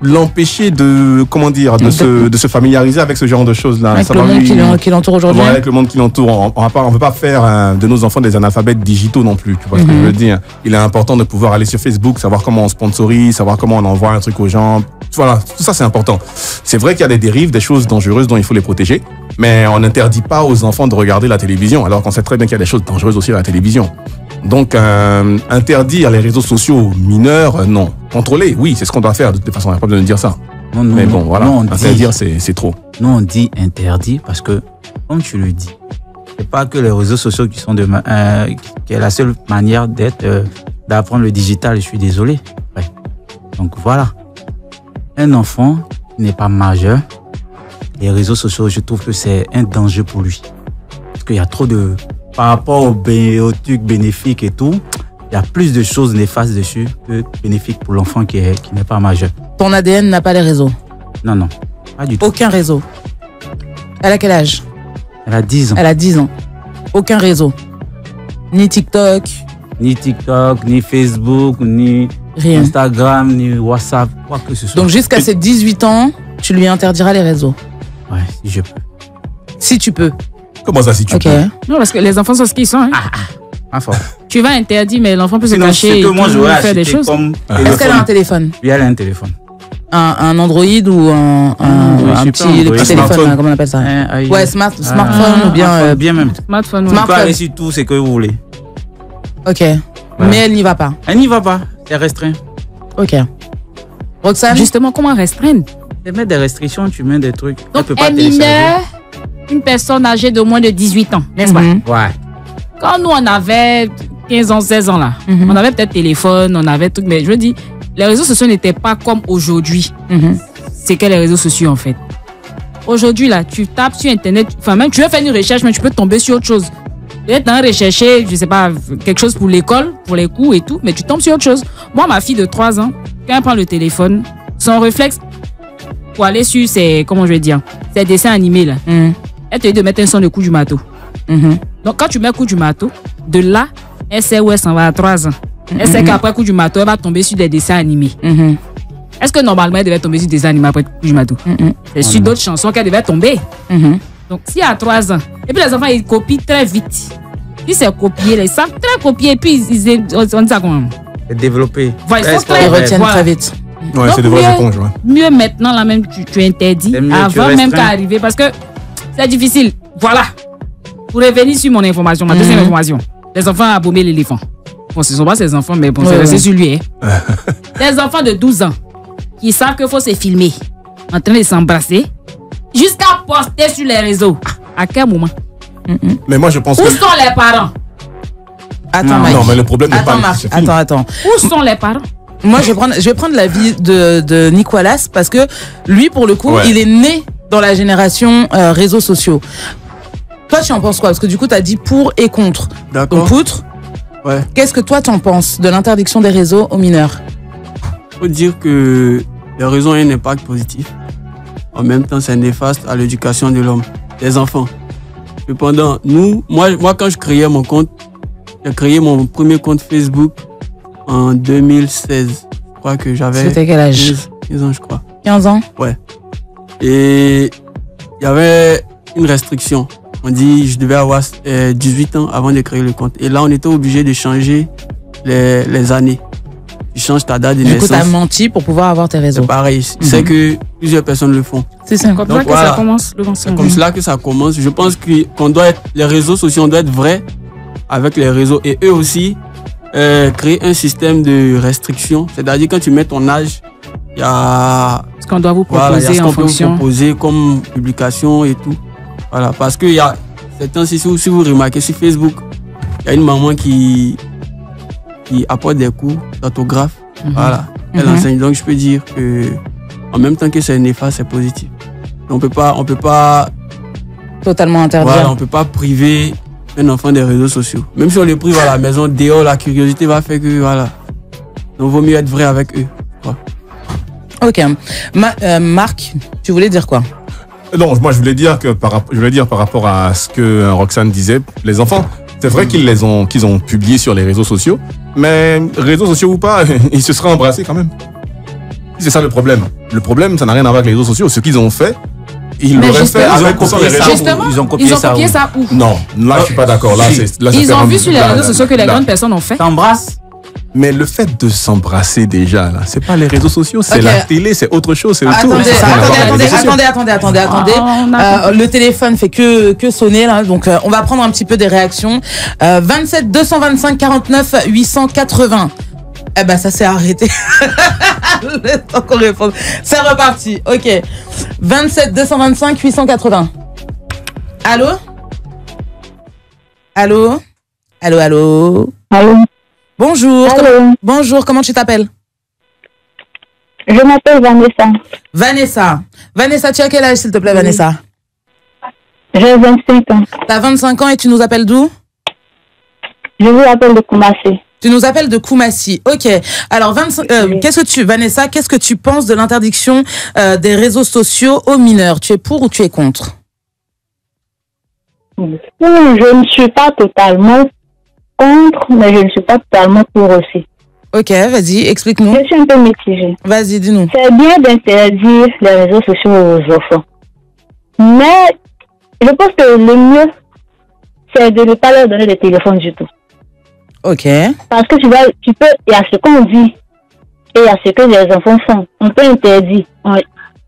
l'empêcher de, comment dire, de se familiariser avec ce genre de choses-là. Avec le monde qui l'entoure aujourd'hui. Ouais, avec le monde qui l'entoure. On veut pas faire de nos enfants des analphabètes digitaux non plus. Tu vois ce que je veux dire? Il est important de pouvoir aller sur Facebook, savoir comment on sponsorise, savoir comment on envoie un truc aux gens. Voilà, tout ça c'est important. C'est vrai qu'il y a des dérives, des choses dangereuses dont il faut les protéger, mais on n'interdit pas aux enfants de regarder la télévision, alors qu'on sait très bien qu'il y a des choses dangereuses aussi à la télévision. Donc, interdire les réseaux sociaux aux mineurs, non. Contrôler, oui, c'est ce qu'on doit faire. De toute façon, on n'a pas besoin de dire ça. Non, mais bon, voilà, interdire, c'est trop. Nous, on dit interdit parce que, comme tu le dis, c'est pas que les réseaux sociaux qui sont qui est la seule manière d'apprendre le digital. Je suis désolé. Ouais. Donc voilà. Un enfant qui n'est pas majeur, les réseaux sociaux, je trouve que c'est un danger pour lui. Parce qu'il y a trop de... Par rapport aux trucs bénéfiques et tout, il y a plus de choses néfastes dessus que bénéfiques pour l'enfant qui n'est pas majeur. Ton ADN n'a pas les réseaux? Non, pas du tout. Aucun réseau. Elle a quel âge? Elle a 10 ans. Elle a 10 ans. Aucun réseau. Ni TikTok. Ni TikTok, ni Facebook, ni rien. Instagram, ni WhatsApp, quoi que ce soit. Donc jusqu'à ses 18 ans, tu lui interdiras les réseaux? Ouais, si je peux. Si tu peux. Comment ça, si tu peux? Non, parce que les enfants sont ce qu'ils sont. Hein. Tu vas interdire, mais l'enfant peut se cacher et faire des choses. Est-ce qu'elle a un téléphone? Oui, elle a un téléphone. Un Android ou un petit téléphone, comment on appelle ça? Ouais, smartphone ou bien... Bien même. Smartphone, tu peux aller sur tout ce que vous voulez. Ok. Mais elle n'y va pas? Elle n'y va pas. C'est restreint. Ok. Roxane? Justement, comment restreindre? Tu mets des restrictions, tu mets des trucs. Donc, un mineur, une personne âgée de moins de 18 ans, n'est-ce pas? Ouais. Quand nous, on avait 15 ans, 16 ans là, on avait peut-être téléphone, on avait tout, mais je veux dire, les réseaux sociaux n'étaient pas comme aujourd'hui. C'est que les réseaux sociaux, en fait. Aujourd'hui, là, tu tapes sur Internet, enfin, même tu veux faire une recherche, mais tu peux tomber sur autre chose. Tu es en train de rechercher, je sais pas, quelque chose pour l'école, pour les cours et tout, mais tu tombes sur autre chose. Moi, ma fille de 3 ans, quand elle prend le téléphone, son réflexe pour aller sur ses, comment je vais dire, ses dessins animés, là, elle te dit de mettre un son de coup du marteau. Donc, quand tu mets coup du marteau, de là, elle sait où elle s'en va à 3 ans. Elle sait qu'après coup du marteau, elle va tomber sur des dessins animés. Est-ce que normalement, elle devait tomber sur des dessins animés après coup du marteau? C'est sur d'autres chansons qu'elle devait tomber. Donc, si à 3 ans, et puis les enfants, ils copient très vite. Ils savent copier, ils savent très copier, et puis on dit ça comment? C'est développé. Voilà, ils retiennent très vite. Ouais, c'est des vraies éponges, ouais. Mieux maintenant, là même, tu interdis, avant même qu'à arriver, parce que c'est difficile. Voilà. Pour revenir sur mon information, ma deuxième information. Les enfants ont abîmé l'éléphant. Bon, ce ne sont pas ses enfants, mais bon, c'est sur lui. Hein. Les enfants de 12 ans qui savent qu'il faut se filmer en train de s'embrasser jusqu'à poster sur les réseaux. À quel moment? Mais moi, je pense Où sont les parents? Attends, Mike. Non, mais le problème n'est pas... Marc, attends. Où sont les parents? Moi, je vais prendre l'avis de Nicolas parce que lui, pour le coup, il est né dans la génération réseaux sociaux. Toi, tu en penses quoi? Parce que du coup, tu as dit pour et contre. D'accord. Donc, poutre, qu'est-ce que toi, tu en penses de l'interdiction des réseaux aux mineurs? Il faut dire que les réseaux ont un impact positif. En même temps, c'est néfaste à l'éducation de l'homme, des enfants. Cependant, moi, quand je créais mon compte, j'ai créé mon premier compte Facebook en 2016. Je crois que j'avais... C'était quel âge? 15 ans, je crois. 15 ans? Ouais. Et il y avait une restriction. On dit je devais avoir 18 ans avant de créer le compte. Et là, on était obligé de changer les années. tu changes ta date de Du naissance. coup, t'as menti pour pouvoir avoir tes réseaux. C'est pareil. C'est que plusieurs personnes le font. C'est comme ça que ça commence le C'est comme cela que ça commence. Je pense qu'on doit être, les réseaux sociaux, on doit être vrai avec les réseaux. Et eux aussi, créer un système de restriction. C'est-à-dire quand tu mets ton âge, il y a ce qu'on doit vous proposer ce en qu'on peut fonction. vous proposer comme publication et tout. Voilà, parce qu'il y a certains, si vous remarquez sur Facebook, il y a une maman qui apporte des cours d'orthographe. Voilà, elle enseigne. Donc je peux dire que en même temps que c'est néfaste, c'est positif. On peut pas totalement interdire. Voilà, on peut pas priver un enfant des réseaux sociaux. Même si on les prive à la maison, dehors, la curiosité va faire que voilà. Donc vaut mieux être vrai avec eux. Voilà. Ok. Marc, tu voulais dire quoi? Non, moi je voulais dire par rapport à ce que Roxane disait, les enfants, c'est vrai qu'ils ont publié sur les réseaux sociaux, mais réseaux sociaux ou pas, ils se seraient embrassés quand même. C'est ça le problème. Le problème, ça n'a rien à voir avec les réseaux sociaux. Ce qu'ils ont fait, ils l'auraient fait. Ils ont copié ça où? Non, là je suis pas d'accord. Ils ont vu sur les réseaux sociaux que les grandes personnes ont fait. T'embrasses. Mais le fait de s'embrasser déjà, là, c'est pas les réseaux sociaux, c'est la télé, c'est autre chose, c'est autour. Attendez. Le téléphone fait que sonner là, donc on va prendre un petit peu des réactions. 27 225 49 880. Eh ben ça s'est arrêté. Le temps qu'on réponde. C'est reparti. Ok. 27 225 880. Allô? Allô? Allô, allô? Allô? Bonjour. Allô. Bonjour, comment tu t'appelles? Je m'appelle Vanessa. Vanessa, tu as quel âge s'il te plaît, Vanessa? J'ai 25 ans. T'as 25 ans et tu nous appelles d'où? Je vous appelle de Koumassi. Tu nous appelles de Koumassi. Ok. Alors, Vanessa, qu'est-ce que tu penses de l'interdiction des réseaux sociaux aux mineurs? Tu es pour ou tu es contre? Je ne suis pas totalement contre, mais je ne suis pas totalement pour aussi. Ok, vas-y, explique-nous. Je suis un peu mitigée. Vas-y, dis-nous. C'est bien d'interdire les réseaux sociaux aux enfants. Mais je pense que le mieux, c'est de ne pas leur donner de téléphone du tout. Ok. Parce que il y a ce qu'on dit et il y a ce que les enfants font. On peut interdire.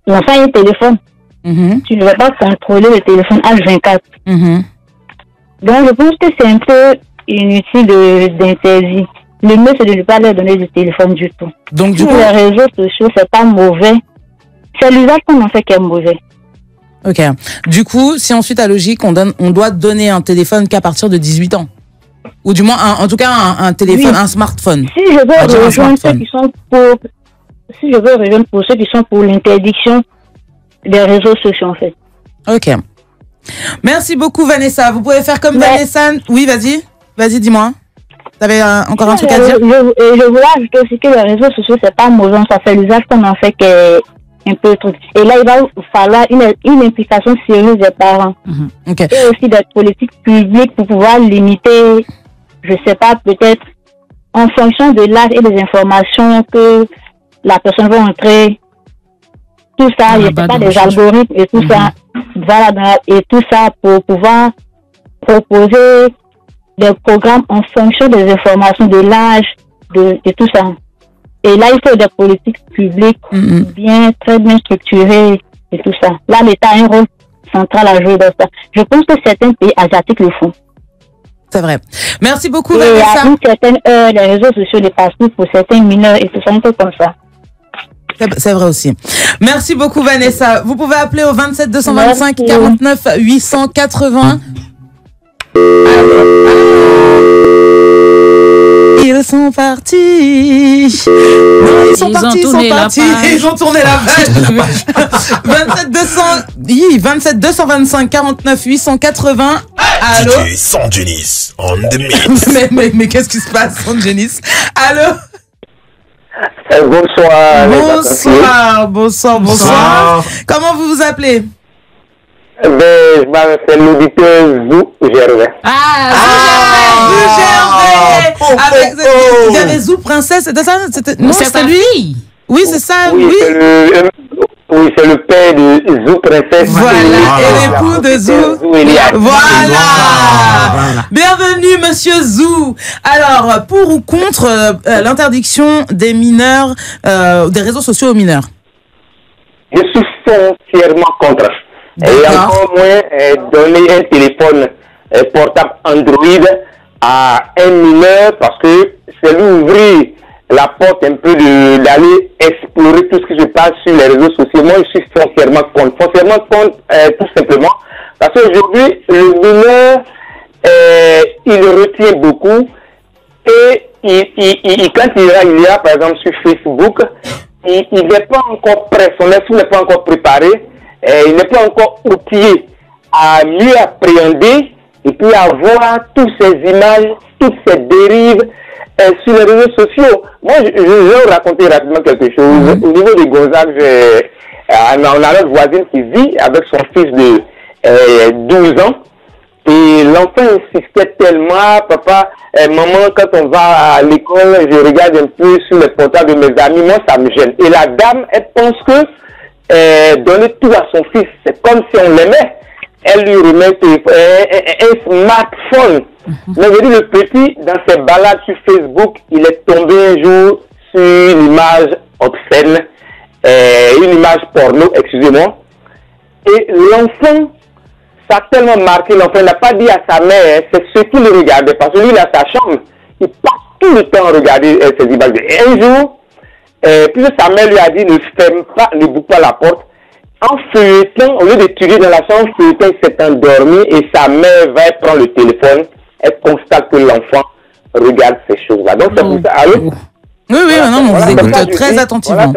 L'enfant a un téléphone. Tu ne vas pas contrôler le téléphone H24. Donc, je pense que c'est un peu inutile d'interdire. Le mieux, c'est de ne pas leur donner du téléphone du tout. Donc, du coup, les réseaux sociaux, c'est pas mauvais. C'est l'usage qu'on en fait qui est mauvais. Ok. Du coup, si on suit ta logique, on doit donner un téléphone qu'à partir de 18 ans. Ou du moins, en tout cas, un téléphone, un smartphone. Si je veux rejoindre ceux qui sont pour ceux qui sont pour l'interdiction des réseaux sociaux, en fait. Ok. Merci beaucoup, Vanessa. Vous pouvez faire comme Vanessa. Oui, vas-y. Vas-y, dis-moi. T'avais encore un truc à dire? Je voulais ajouter aussi que les réseaux sociaux, c'est pas mauvais. Ça fait l'usage qu'on en fait qui est un peu trop. Et là, il va falloir une implication sérieuse des parents. Okay. Et aussi des politiques publiques pour pouvoir limiter, je sais pas, peut-être en fonction de l'âge et des informations que la personne va entrer. Tout ça, il n'y a pas des algorithmes et tout ça. Voilà, et tout ça pour pouvoir proposer des programmes en fonction des informations, de l'âge, de tout ça. Et là, il faut des politiques publiques très bien structurées et tout ça. Là, l'État a un rôle central à jouer dans ça. Je pense que certains pays asiatiques le font. C'est vrai. Merci beaucoup, et Vanessa. À une certaine heure, les réseaux sociaux les passent pour certains mineurs et tout ça, un peu comme ça. C'est vrai aussi. Merci beaucoup, Vanessa. Vous pouvez appeler au 27 225 49 880. Ils sont partis. Ils sont partis. Ils ont tourné la page. 27 225 49 880. Allô? Sans Genis, on the mix. Mais qu'est-ce qui se passe, Sans Genis? Allô? Bonsoir. Comment vous vous appelez? Je m'appelle l'auditeur Zou Gervais. Zou Gervais. Il y avait Zou Princesse, c'était ça? Non, c'est lui. Oui, c'est ça. Oui. Oui, c'est le père de Zou Princesse. Voilà, et l'époux de Zou. Voilà. Bienvenue, monsieur Zou. Alors, pour ou contre l'interdiction des mineurs, des réseaux sociaux aux mineurs? Je suis foncièrement contre. Et encore moins donner un téléphone portable Android à un mineur parce que c'est lui ouvrir la porte un peu d'aller explorer tout ce qui se passe sur les réseaux sociaux. Moi, je suis foncièrement contre. Foncièrement contre, tout simplement, parce qu'aujourd'hui, le mineur, il retient beaucoup et quand il y a, par exemple, sur Facebook, il n'est pas encore prêt, son esprit n'est pas encore préparé, il n'est pas encore outillé à mieux appréhender et puis à voir toutes ces images, toutes ces dérives sur les réseaux sociaux. Moi, je vais vous raconter rapidement quelque chose. Au niveau de Gonzague, on a notre voisine qui vit avec son fils de 12 ans. Et l'enfant insistait tellement, papa, maman, quand on va à l'école, je regarde un peu sur les portables de mes amis, moi ça me gêne. Et la dame, elle pense que donner tout à son fils, c'est comme si on l'aimait. Elle lui remet un smartphone. Mais je dis, le petit, dans ses balades sur Facebook, il est tombé un jour sur une image obscène, une image porno, excusez-moi. Et l'enfant, ça a tellement marqué l'enfant, il n'a pas dit à sa mère, c'est ce qu'il regardait, parce que lui, il a sa chambre, il passe tout le temps à regarder ces images. Et un jour, puisque sa mère lui a dit, ne ferme pas, ne bouge pas la porte, en feuilletant, au lieu d'étudier dans la chambre, feuilletant, il s'est endormi et sa mère va prendre le téléphone, elle constate que l'enfant regarde ces choses-là. Donc c'est pour ça, allô? Oui, voilà, non, on vous écoute très attentivement.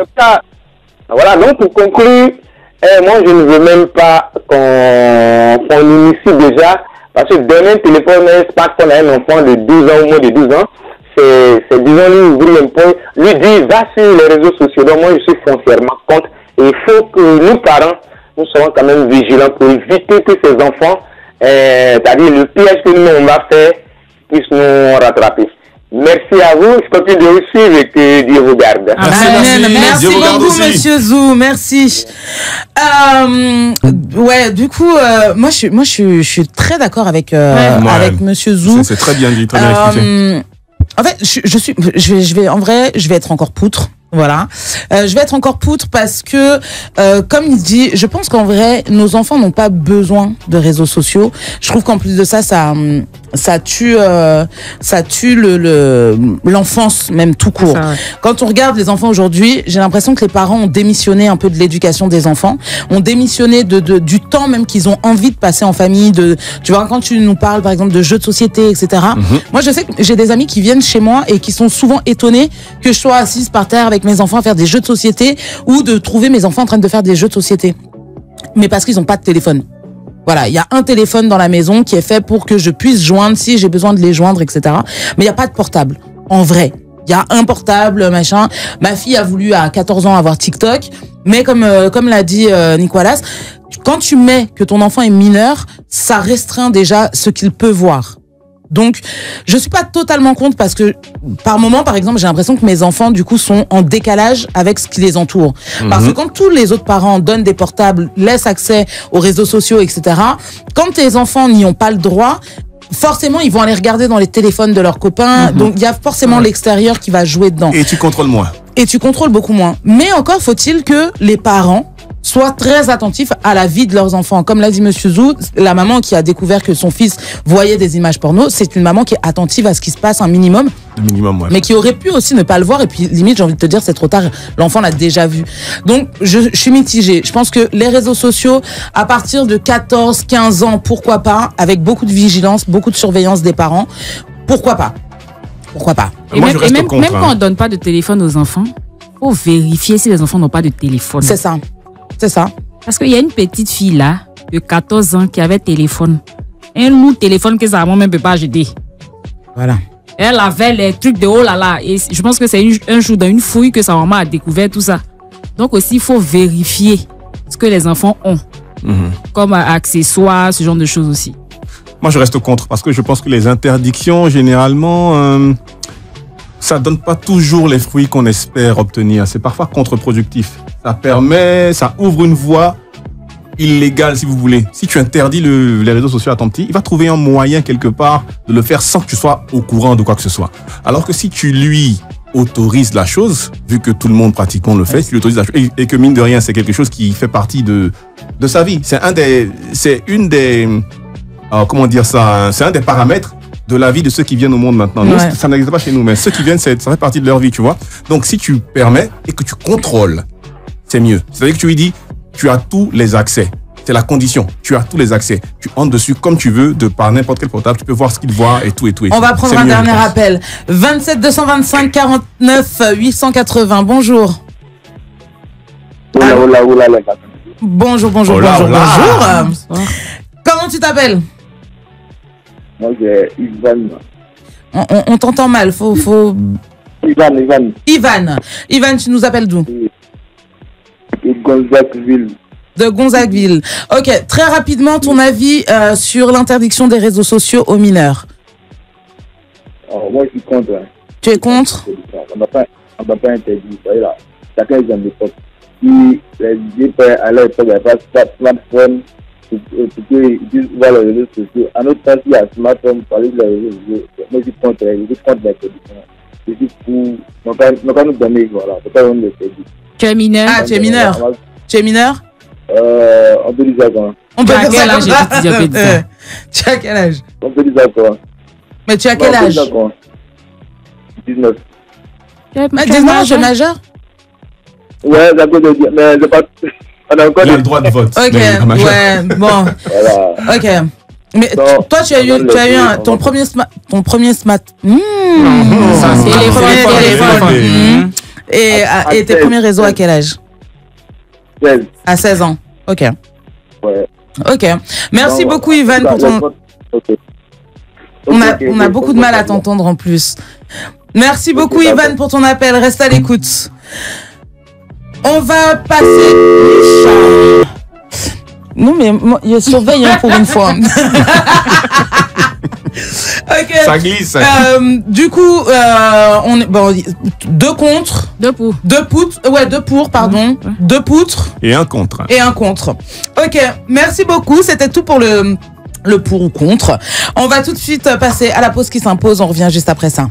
Voilà, donc pour conclure, moi je ne veux même pas qu'on initie déjà, parce que donner un téléphone, un smartphone à un enfant de 12 ans ou moins de 12 ans, c'est disons lui ouvrir un point, lui dire va sur les réseaux sociaux. Donc moi je suis foncièrement contre. Et il faut que nous parents, nous soyons quand même vigilants pour éviter que ces enfants, c'est-à-dire le piège que nous on va faire, puissent nous rattraper. Merci à vous, je continue de vous suivre et que Dieu vous garde. Merci beaucoup, monsieur Zou, merci. Ouais, du coup, moi je suis très d'accord avec monsieur Zou. C'est très bien dit, très bien expliqué. En fait, je vais être encore poutre. Voilà. Je vais être encore poutre parce que, comme il dit, je pense qu'en vrai, nos enfants n'ont pas besoin de réseaux sociaux. Je trouve qu'en plus de ça, ça tue l'enfance même tout court. Ça, ouais. Quand on regarde les enfants aujourd'hui, j'ai l'impression que les parents ont démissionné un peu de l'éducation des enfants, ont démissionné du temps même qu'ils ont envie de passer en famille. Tu vois, quand tu nous parles par exemple de jeux de société, etc. Moi, je sais que j'ai des amis qui viennent chez moi et qui sont souvent étonnés que je sois assise par terre avec mes enfants à faire des jeux de société ou de trouver mes enfants en train de faire des jeux de société. Mais parce qu'ils n'ont pas de téléphone. Voilà, il y a un téléphone dans la maison qui est fait pour que je puisse joindre si j'ai besoin de les joindre, etc. Mais il n'y a pas de portable. En vrai, il y a un portable, machin. Ma fille a voulu à 14 ans avoir TikTok, mais comme l'a dit Nicolas, quand tu mets que ton enfant est mineur, ça restreint déjà ce qu'il peut voir. Donc, je suis pas totalement contre parce que, par moment, par exemple, j'ai l'impression que mes enfants, du coup, sont en décalage avec ce qui les entoure. Parce que quand tous les autres parents donnent des portables, laissent accès aux réseaux sociaux, etc., quand tes enfants n'y ont pas le droit, forcément, ils vont aller regarder dans les téléphones de leurs copains. Donc, il y a forcément l'extérieur qui va jouer dedans. Et tu contrôles moins. Et tu contrôles beaucoup moins. Mais encore faut-il que les parents soient très attentifs à la vie de leurs enfants. Comme l'a dit monsieur Zou, la maman qui a découvert que son fils voyait des images porno, c'est une maman qui est attentive à ce qui se passe un minimum. Ouais. Mais qui aurait pu aussi ne pas le voir et puis limite, j'ai envie de te dire, c'est trop tard, l'enfant l'a déjà vu. Donc, je suis mitigée. Je pense que les réseaux sociaux, à partir de 14, 15 ans, pourquoi pas, avec beaucoup de vigilance, beaucoup de surveillance des parents, pourquoi pas? Pourquoi pas? Et moi, même quand on donne pas de téléphone aux enfants, faut vérifier si les enfants n'ont pas de téléphone. C'est ça. C'est ça. Parce qu'il y a une petite fille là, de 14 ans, qui avait téléphone. Un lourd téléphone que sa maman même ne peut pas jeter. Voilà. Elle avait les trucs de oh là là. Et je pense que c'est un jour dans une fouille que sa maman a découvert tout ça. Donc aussi, il faut vérifier ce que les enfants ont. Comme accessoires, ce genre de choses aussi. Moi, je reste contre parce que je pense que les interdictions, généralement, ça donne pas toujours les fruits qu'on espère obtenir. C'est parfois contre-productif. Ça ouvre une voie illégale, si vous voulez. Si tu interdis les réseaux sociaux à ton petit, il va trouver un moyen quelque part de le faire sans que tu sois au courant de quoi que ce soit. Alors que si tu lui autorises la chose, vu que tout le monde pratiquement le fait, tu lui autorises la chose, et que mine de rien, c'est quelque chose qui fait partie de sa vie. C'est un des paramètres de la vie de ceux qui viennent au monde maintenant. Nous, ça n'existe pas chez nous, mais ceux qui viennent, ça fait partie de leur vie, tu vois. Donc, si tu permets et que tu contrôles, c'est mieux. C'est-à-dire que tu lui dis, tu as tous les accès. C'est la condition. Tu as tous les accès. Tu entres dessus comme tu veux, par n'importe quel portable. Tu peux voir ce qu'il voit et tout et tout. On va prendre un dernier appel. 27 225 49 880. Bonjour. Bonjour. Comment tu t'appelles? Moi, c'est Ivan. On t'entend mal. Faut... Ivan, tu nous appelles d'où? De Gonzagueville. De Gonzagueville. Ok, très rapidement, ton avis sur l'interdiction des réseaux sociaux aux mineurs. Moi, je suis contre. Tu es contre? On ne va pas interdire. Là, chacun est dans l'époque. Si les pères à l'époque, il n'y a pas de smartphone, pour qu'ils puissent voir les réseaux sociaux. À notre temps, il y a un smartphone, pour aller sur les réseaux sociaux. Moi, je suis contre l'interdiction. Je suis pour. Donc, nous donner, voilà. C'est pas une interdit. Tu es mineur? Ah, tu es mineur? Tu es mineur? On peut dire ça quoi? On peut dire ça comme ça. Tu as quel âge? On peut dire ça quoi? Mais tu as quel âge? 19. 19, je suis majeur? Ouais, d'accord, mais c'est pas... On a encore le droit de vote. Ok, ouais, bon. Voilà. Ok. Mais non, toi, tu as eu ton premier smart. Téléphone. Et tes premiers réseaux à quel âge? 16. À 16 ans. Ok. Ouais. Ok. Merci beaucoup, Ivan, pour ton... On a beaucoup de mal à t'entendre en plus. Merci beaucoup, Ivan, pour ton appel. Reste à l'écoute. On va passer... Non, mais il surveille pour une fois. Ok. Ça glisse. Du coup, on est bon. 2 contre. 2 pour. 2 poutres. Ouais, 2 pour, pardon. 2 poutres. Et un contre. Et un contre. Ok. Merci beaucoup. C'était tout pour le pour ou contre. On va tout de suite passer à la pause qui s'impose. On revient juste après ça.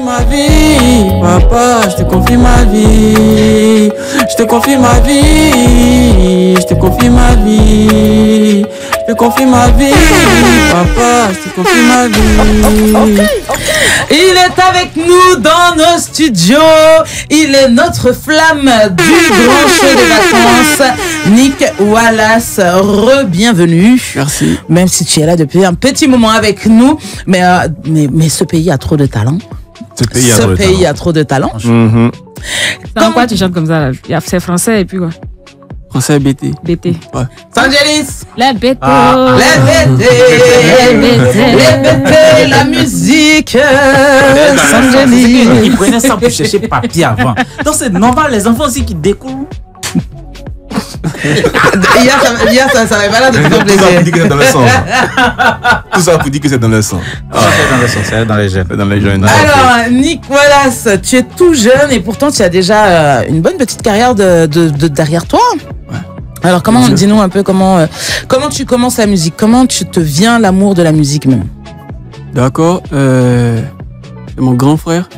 Ma vie, papa, je te confie ma vie. Je te confie ma vie. Je te confie ma vie. Je te confie ma vie, papa, je te confie ma vie. Il est avec nous dans nos studios. Il est notre flamme du grand show des vacances. Nick Wallace, re-bienvenue. Merci. Même si tu es là depuis un petit moment avec nous, mais ce pays a trop de talent. Ce pays a trop de talent. Dans quoi tu chantes comme ça là? C'est français et puis quoi? Français BT. BT. Ouais. Sangelis. Les BT. Les BT. La musique. Sangelis. Ils prenaient ça pour chercher papier avant. Donc c'est normal, les enfants aussi qui découvrent. Hier, ça n'avait pas l'air de te faire plaisir. Tout ça pour dire que c'est dans le sang. C'est dans le sang, c'est dans les gènes. Alors, Nick Wallace, tu es tout jeune et pourtant tu as déjà une bonne petite carrière de derrière toi. Ouais. Alors, dis-nous un peu comment tu commences la musique, comment tu te viens l'amour de la musique même. D'accord. C'est mon grand frère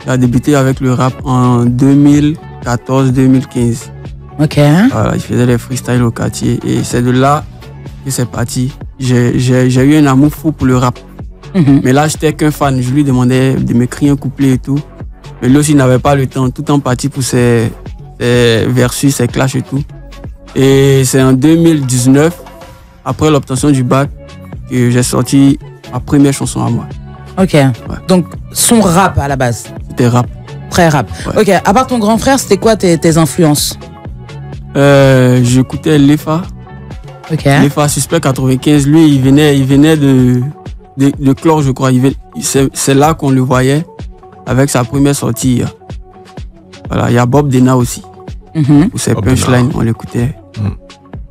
qui a débuté avec le rap en 2014-2015. Ok. Voilà, il faisait des freestyles au quartier et c'est de là que c'est parti. J'ai eu un amour fou pour le rap. Mais là, j'étais qu'un fan. Je lui demandais de m'écrire un couplet et tout. Mais lui aussi n'avait pas le temps. Tout en parti pour ses versus, ses clashs et tout. Et c'est en 2019, après l'obtention du bac, que j'ai sorti ma première chanson à moi. Ok. Ouais. Donc, son rap à la base. C'était rap. Très rap. Ouais. Ok. À part ton grand frère, c'était quoi tes influences? J'écoutais Lefa. Ok. Lefa Suspect 95. Lui, il venait de Clore, je crois. C'est là qu'on le voyait avec sa première sortie. Voilà, il y a Bob Dena aussi. Pour ses punchlines, on l'écoutait.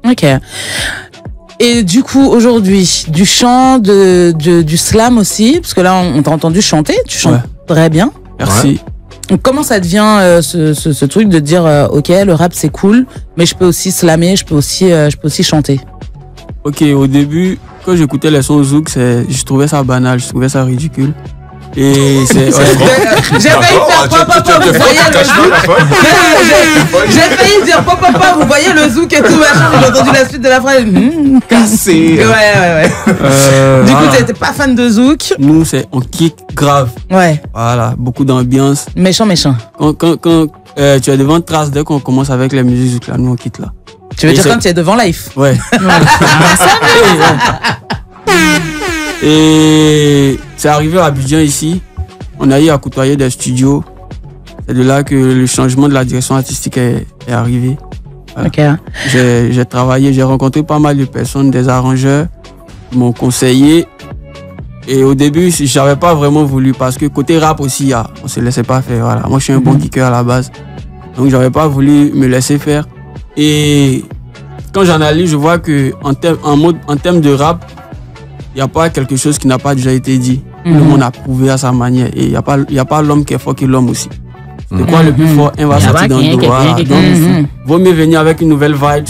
Ok. Et du coup, aujourd'hui, du chant, du slam aussi, parce que là, on t'a entendu chanter, tu chantes très bien. Merci. Donc, comment ça devient ce truc de dire, ok, le rap c'est cool, mais je peux aussi slammer, je peux aussi chanter. Ok, au début, quand j'écoutais les sons zouk, je trouvais ça banal, je trouvais ça ridicule. Et c'est. J'ai failli faire papa, vous voyez le zouk. J'ai failli dire papa, vous voyez le zouk et tout, machin. J'ai entendu la suite de la phrase. Cassé. Ouais. Du coup, t'étais pas fan de zouk. Nous, on kick grave. Ouais. Voilà, beaucoup d'ambiance. Méchant. Quand tu es devant Trace, dès qu'on commence avec la musique zouk, là, nous on quitte là. Tu veux dire quand tu es devant Life? Ouais. Et c'est arrivé à Abidjan ici, on a eu à côtoyer des studios. C'est de là que le changement de la direction artistique est arrivé. Voilà. Ok. J'ai travaillé, j'ai rencontré pas mal de personnes, des arrangeurs qui m'ont conseillé. Et au début, j'avais pas vraiment voulu parce que côté rap aussi, on se laissait pas faire. Voilà. Moi, je suis un bon kicker à la base. Donc, j'avais pas voulu me laisser faire. Et quand j'analyse, je vois que en termes de rap, il n'y a pas quelque chose qui n'a pas déjà été dit. Tout le monde a prouvé à sa manière. Et il n'y a pas l'homme qui est fort que l'homme aussi. C'est quoi le plus fort? Un va sortir dans le droit. Donc, vaut mieux venir avec une nouvelle vibe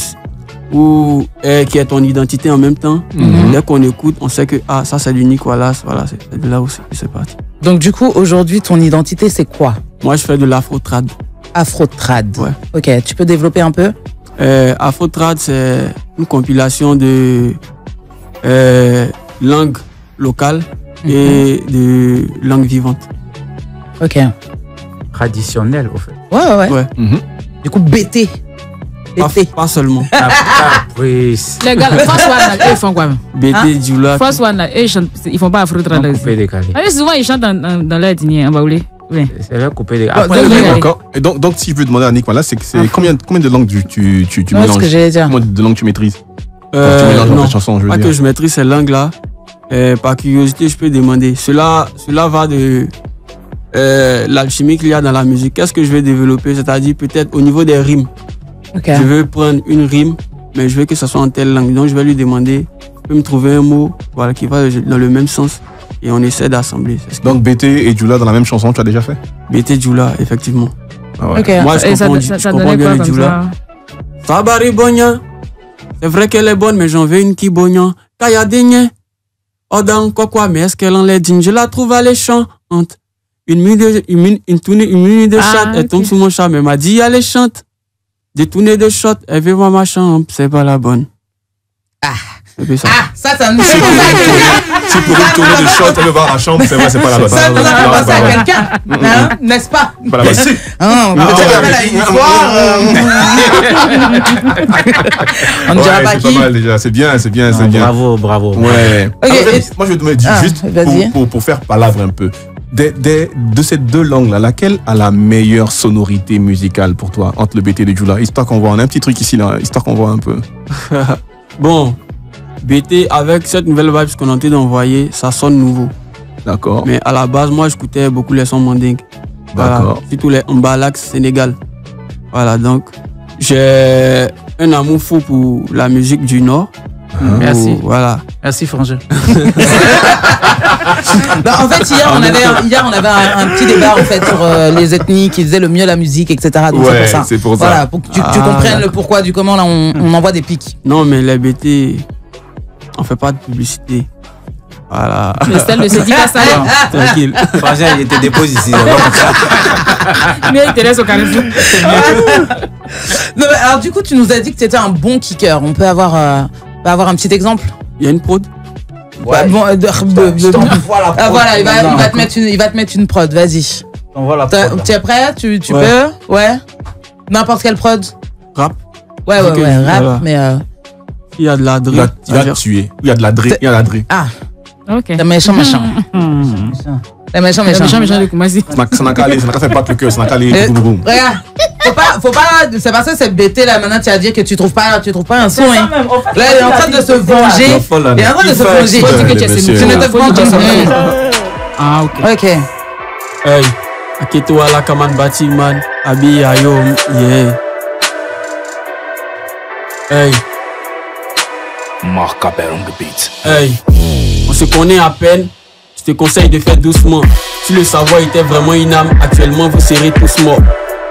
ou qui est ton identité en même temps. Dès qu'on écoute, on sait que ça c'est du Nicolas. Voilà, c'est de là aussi que c'est parti. Donc du coup, aujourd'hui, ton identité, c'est quoi? Moi, je fais de l'afro-trad. Afro-trad. Ouais. Ok, tu peux développer un peu? Afro-trad, c'est une compilation de langues locales et de langues vivantes. Ok. Traditionnel, au fait. Ouais. Du coup, BT. Pas seulement. Oui. Les gars, First One, ils font quoi? BT, Djoula. First One, ils font pas afro-trad. Souvent, ils chantent dans leur dîner, en baoulé. Oui. C'est leur coupé des. D'accord. Et donc, si je veux demander à Nick, voilà, c'est combien de langues tu mélanges? C'est ce que j'allais dire. Combien de langues tu maîtrises? Tu mélanges dans tes chansons, je veux pas dire. que je maîtrise ces langues-là. Par curiosité, je peux demander. Cela va de l'alchimie qu'il y a dans la musique. Qu'est-ce que je vais développer? C'est-à-dire peut-être au niveau des rimes. Okay. Je veux prendre une rime, mais je veux que ça soit en telle langue. Donc je vais lui demander, tu peux me trouver un mot qui va dans le même sens. Et on essaie d'assembler. Donc BT et Djoula dans la même chanson, tu as déjà fait? BT, Djoula, effectivement. Ah ouais. Okay. Moi, je comprends bien le Djoula. Sabari Bogna, c'est vrai qu'elle est bonne, mais j'en veux une qui Bogna. Kaya Digne, Odan quoi, mais est-ce qu'elle en est digne? Je la trouve alléchante. Une minute de chat, elle tombe sous mon chat, mais elle m'a dit alléchante. Détourner de shot, elle veut voir ma chambre, c'est pas la bonne. Ça me fait Si pour une tournée de shot, elle veut voir la chambre, c'est vrai, c'est pas la bonne. Ça me fait penser à quelqu'un, n'est-ce pas? Pas la bonne. Si. On dira pas qui. C'est pas mal déjà, c'est bien. Bravo. Ouais. Okay. Moi, je vais te demander juste pour faire palabre un peu. De ces deux langues-là, laquelle a la meilleure sonorité musicale pour toi entre le BT et le Djoula? Histoire qu'on voit, on a un petit truc ici, là, histoire qu'on voit un peu. Bon, BT, avec cette nouvelle vibe qu'on est en train d'envoyer, ça sonne nouveau. D'accord. Mais à la base, moi, j'écoutais beaucoup les sons mandingues. D'accord. Voilà, surtout les Mbalax Sénégal. Voilà, donc, j'ai un amour fou pour la musique du Nord. Merci. Voilà. Merci, Frangin. En fait, hier, on avait un petit débat en fait, sur les ethnies qui faisaient le mieux la musique, etc. Donc ouais, c'est pour ça. C'est pour ça. Voilà, pour que tu comprennes le pourquoi du comment, là, on envoie des pics. Non, mais les BT, on fait pas de publicité. Voilà. Le style ne se dit pas ça. Tranquille. Frangin, il était déposé ici. Mais il intéresse au carrefour. Non, alors, du coup, tu nous as dit que tu étais un bon kicker. On peut avoir un petit exemple? Il y a une prod? Ouais. Bon, voilà, il va te mettre une prod, vas-y. Tu es prêt? Tu peux? Ouais. N'importe quelle prod? Rap? Ouais, rap, voilà. Mais. Il y a de la drill. Il va tuer. Il y a de la drill. Ah. Ok. T'es méchant. T'es méchant de Koumassi. Ça n'a qu'à aller, ça n'a qu'à faire pas le cœur, ça n'a qu'à aller. Regarde. Faut pas, c'est parce que c'est BT là maintenant tu vas dire que tu trouves pas un son. Hein. Là il est en train de se venger. Il est en train de se venger. Tu ne te venges pas. Ah ok. Hey, Aketo ala kaman batiman, abi ayom, yeah. Hey. Marc Appel on the beat. Hey. On se connaît à peine. Je te conseille de faire doucement. Si le savoir était vraiment une âme, actuellement vous serez tous morts.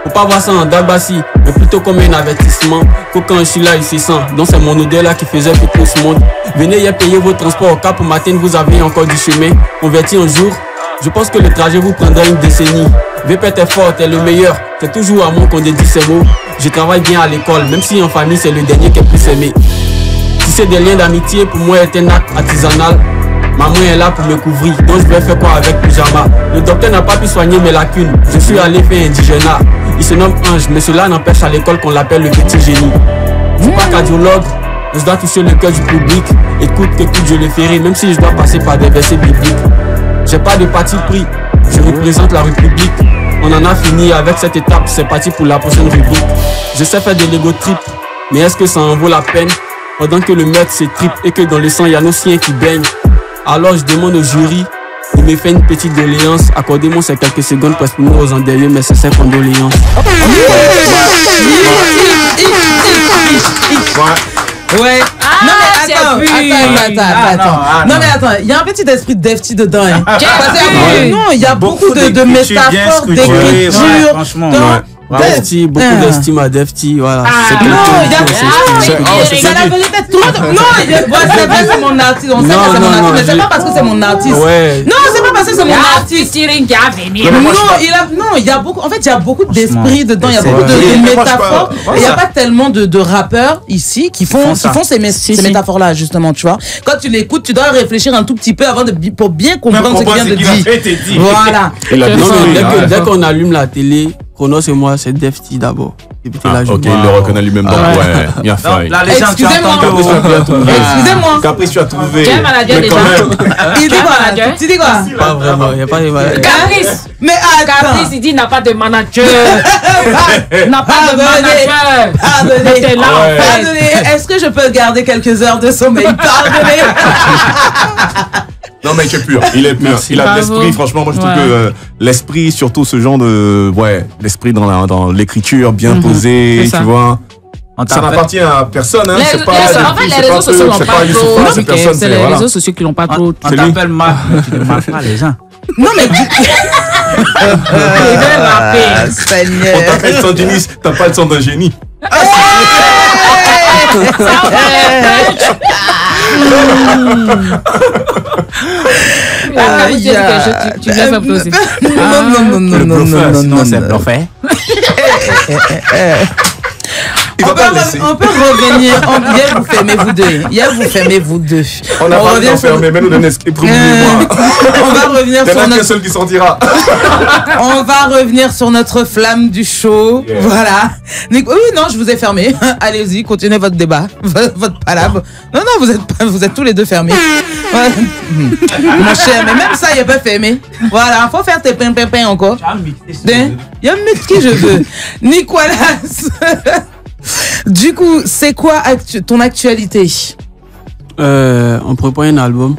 Faut pas voir ça en Dabassi, mais plutôt comme un avertissement. Que quand je suis là, il se sent. Donc c'est mon odeur là qui faisait que tout ce monde. Venez y payer vos transports. Cap au matin, vous avez encore du chemin. Converti en jour, je pense que le trajet vous prendra une décennie. VP t'es fort, t'es le meilleur. C'est toujours à moi qu'on dédie ces mots. Je travaille bien à l'école, même si en famille c'est le dernier qui est plus aimé. Si c'est des liens d'amitié, pour moi est un acte artisanal. Maman est là pour me couvrir, donc je vais faire quoi avec pyjama? Le docteur n'a pas pu soigner mes lacunes. Je suis allé faire indigénat. Il se nomme Ange, mais cela n'empêche à l'école qu'on l'appelle le petit génie. Je suis pas cardiologue, mais je dois toucher le cœur du public. Écoute, je le ferai, même si je dois passer par des versets bibliques. J'ai pas de parti pris, je représente la République. On en a fini avec cette étape, c'est parti pour la prochaine rubrique. Je sais faire des Lego trips, mais est-ce que ça en vaut la peine? Pendant que le maître s'étripe et que dans le sang il y a nos siens qui baignent. Alors je demande au jury de me faire une petite doléance. Accordez-moi ces quelques secondes pour exprimer aux endeuillés mes sincères condoléances. Ouais. Non mais attends. Non mais attends, il y a un petit esprit de Defty dedans. Hein. Non, il y a beaucoup de métaphores, d'écriture. Franchement. Defty, beaucoup d'estime à Defty, voilà. C'est la vérité. Non, c'est vrai, c'est mon artiste. On sait que c'est mon artiste, mais c'est pas parce que c'est mon artiste. Non, c'est pas parce que c'est mon artiste. Non, il y a beaucoup. En fait, il y a beaucoup d'esprit dedans. Il y a beaucoup de métaphores. Il n'y a pas tellement de rappeurs ici qui font ces métaphores-là, justement, tu vois. Quand tu l'écoutes, tu dois réfléchir un tout petit peu avant pour bien comprendre ce qu'il vient de dire. Voilà. Dès qu'on allume la télé, Chronos et moi, c'est Defty d'abord. Ok, il le reconnaît lui-même. Donc, ouais, bien fait. Excusez-moi. Caprice, tu as trouvé. Quel manager déjà? Il dit quoi? Tu dis quoi? Pas vraiment, il n'y a pas de manager. Caprice. Mais Caprice, il dit il n'a pas de manager. Il n'a pas de manager. Pardonnez. Est-ce que je peux garder quelques heures de sommeil? Pardonnez. Non mais il est pur, il est pur. Il a de l'esprit, franchement, moi je trouve que l'esprit, surtout ce genre de... Ouais, l'esprit dans l'écriture bien posée, tu vois. Ça n'appartient à personne, hein. C'est pas... En fait, les réseaux sociaux n'ont pas trop... C'est les réseaux sociaux qui n'ont pas trop... On t'appelle Marc, tu ne marques pas les gens. Non mais... On t'appelle Sandiniste, t'as pas le son d'un génie. Tu viens faire pleurer. Non, c'est bluffé. On peut revenir. Hier, vous fermez vous deux. On a pas enfermé, mais nous donne escape room. On va revenir sur notre... seul qui sortira. On va revenir sur notre flamme du show. Yeah. Voilà. Oui, non, je vous ai fermé. Allez-y, continuez votre débat, votre palabre. Non, vous êtes tous les deux fermés. Mon cher, mais même ça, il n'y a pas fermé. Voilà, faut faire tes pain encore. Il y a un mix qui je veux. Nicolas. Du coup, c'est quoi ton actualité? On prépare un album.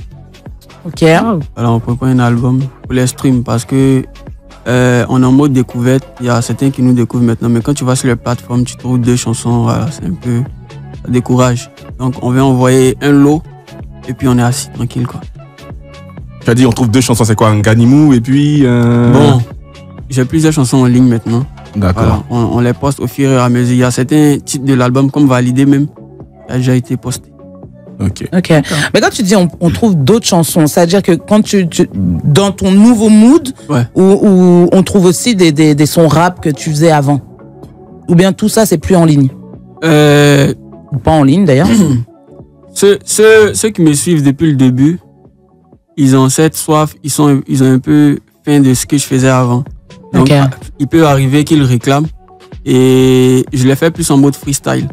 Ok. Alors, on prépare un album pour les streams parce que on est en mode découverte. Il y a certains qui nous découvrent maintenant, mais quand tu vas sur les plateformes, tu trouves 2 chansons. Voilà, c'est un peu... Ça décourage. Donc, on vient envoyer un lot et puis on est assis tranquille, quoi. Tu as dit, on trouve 2 chansons, c'est quoi? Un Ganimou et puis... Bon, j'ai plusieurs chansons en ligne maintenant. D'accord. Voilà, on les poste au fur et à mesure. Il y a certains titres de l'album comme validé même, qui a déjà été posté. Ok. Mais quand tu dis on trouve d'autres chansons, c'est-à-dire que quand tu dans ton nouveau mood, où on trouve aussi des sons rap que tu faisais avant, ou bien tout ça c'est plus en ligne? Ou pas en ligne d'ailleurs. Ceux qui me suivent depuis le début, ils ont cette soif, ils ont un peu faim de ce que je faisais avant. Donc, il peut arriver qu'ils réclament et je les fais plus en mode freestyle.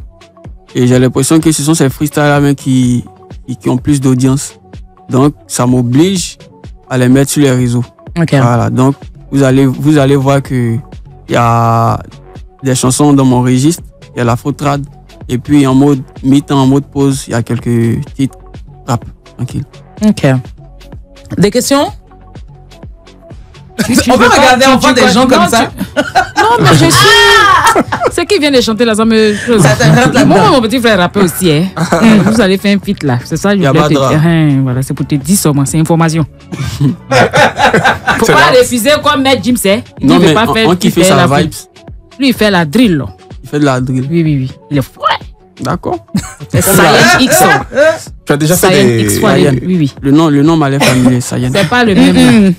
Et j'ai l'impression que ce sont ces freestyles-là qui ont plus d'audience. Donc, ça m'oblige à les mettre sur les réseaux. Voilà. Donc, vous allez voir que il y a des chansons dans mon registre, il y a l'afro-trad, et puis en mode mi-temps, en mode pause, il y a quelques titres rap. Tranquille. Ok. Des questions? On peut regarder enfin des gens comme ça. Non, mais je suis. C'est qui vient de chanter là, ça me. Moi, mon petit frère rappeur aussi. Hein. Vous allez faire un feat là. C'est ça, je voulais te dire. Voilà, c'est pour te dire seulement, c'est information. Faut pas refuser comme Maître Jim, c'est. Non, mais on kiffe sa vibes. Lui, il fait la drill là. Il fait de la drill. Oui. Il est fou. D'accord. C'est Saiyan X. Tu as déjà fait des... Saiyan, oui. Le nom m'a l'air familier, Saiyan. C'est pas le même.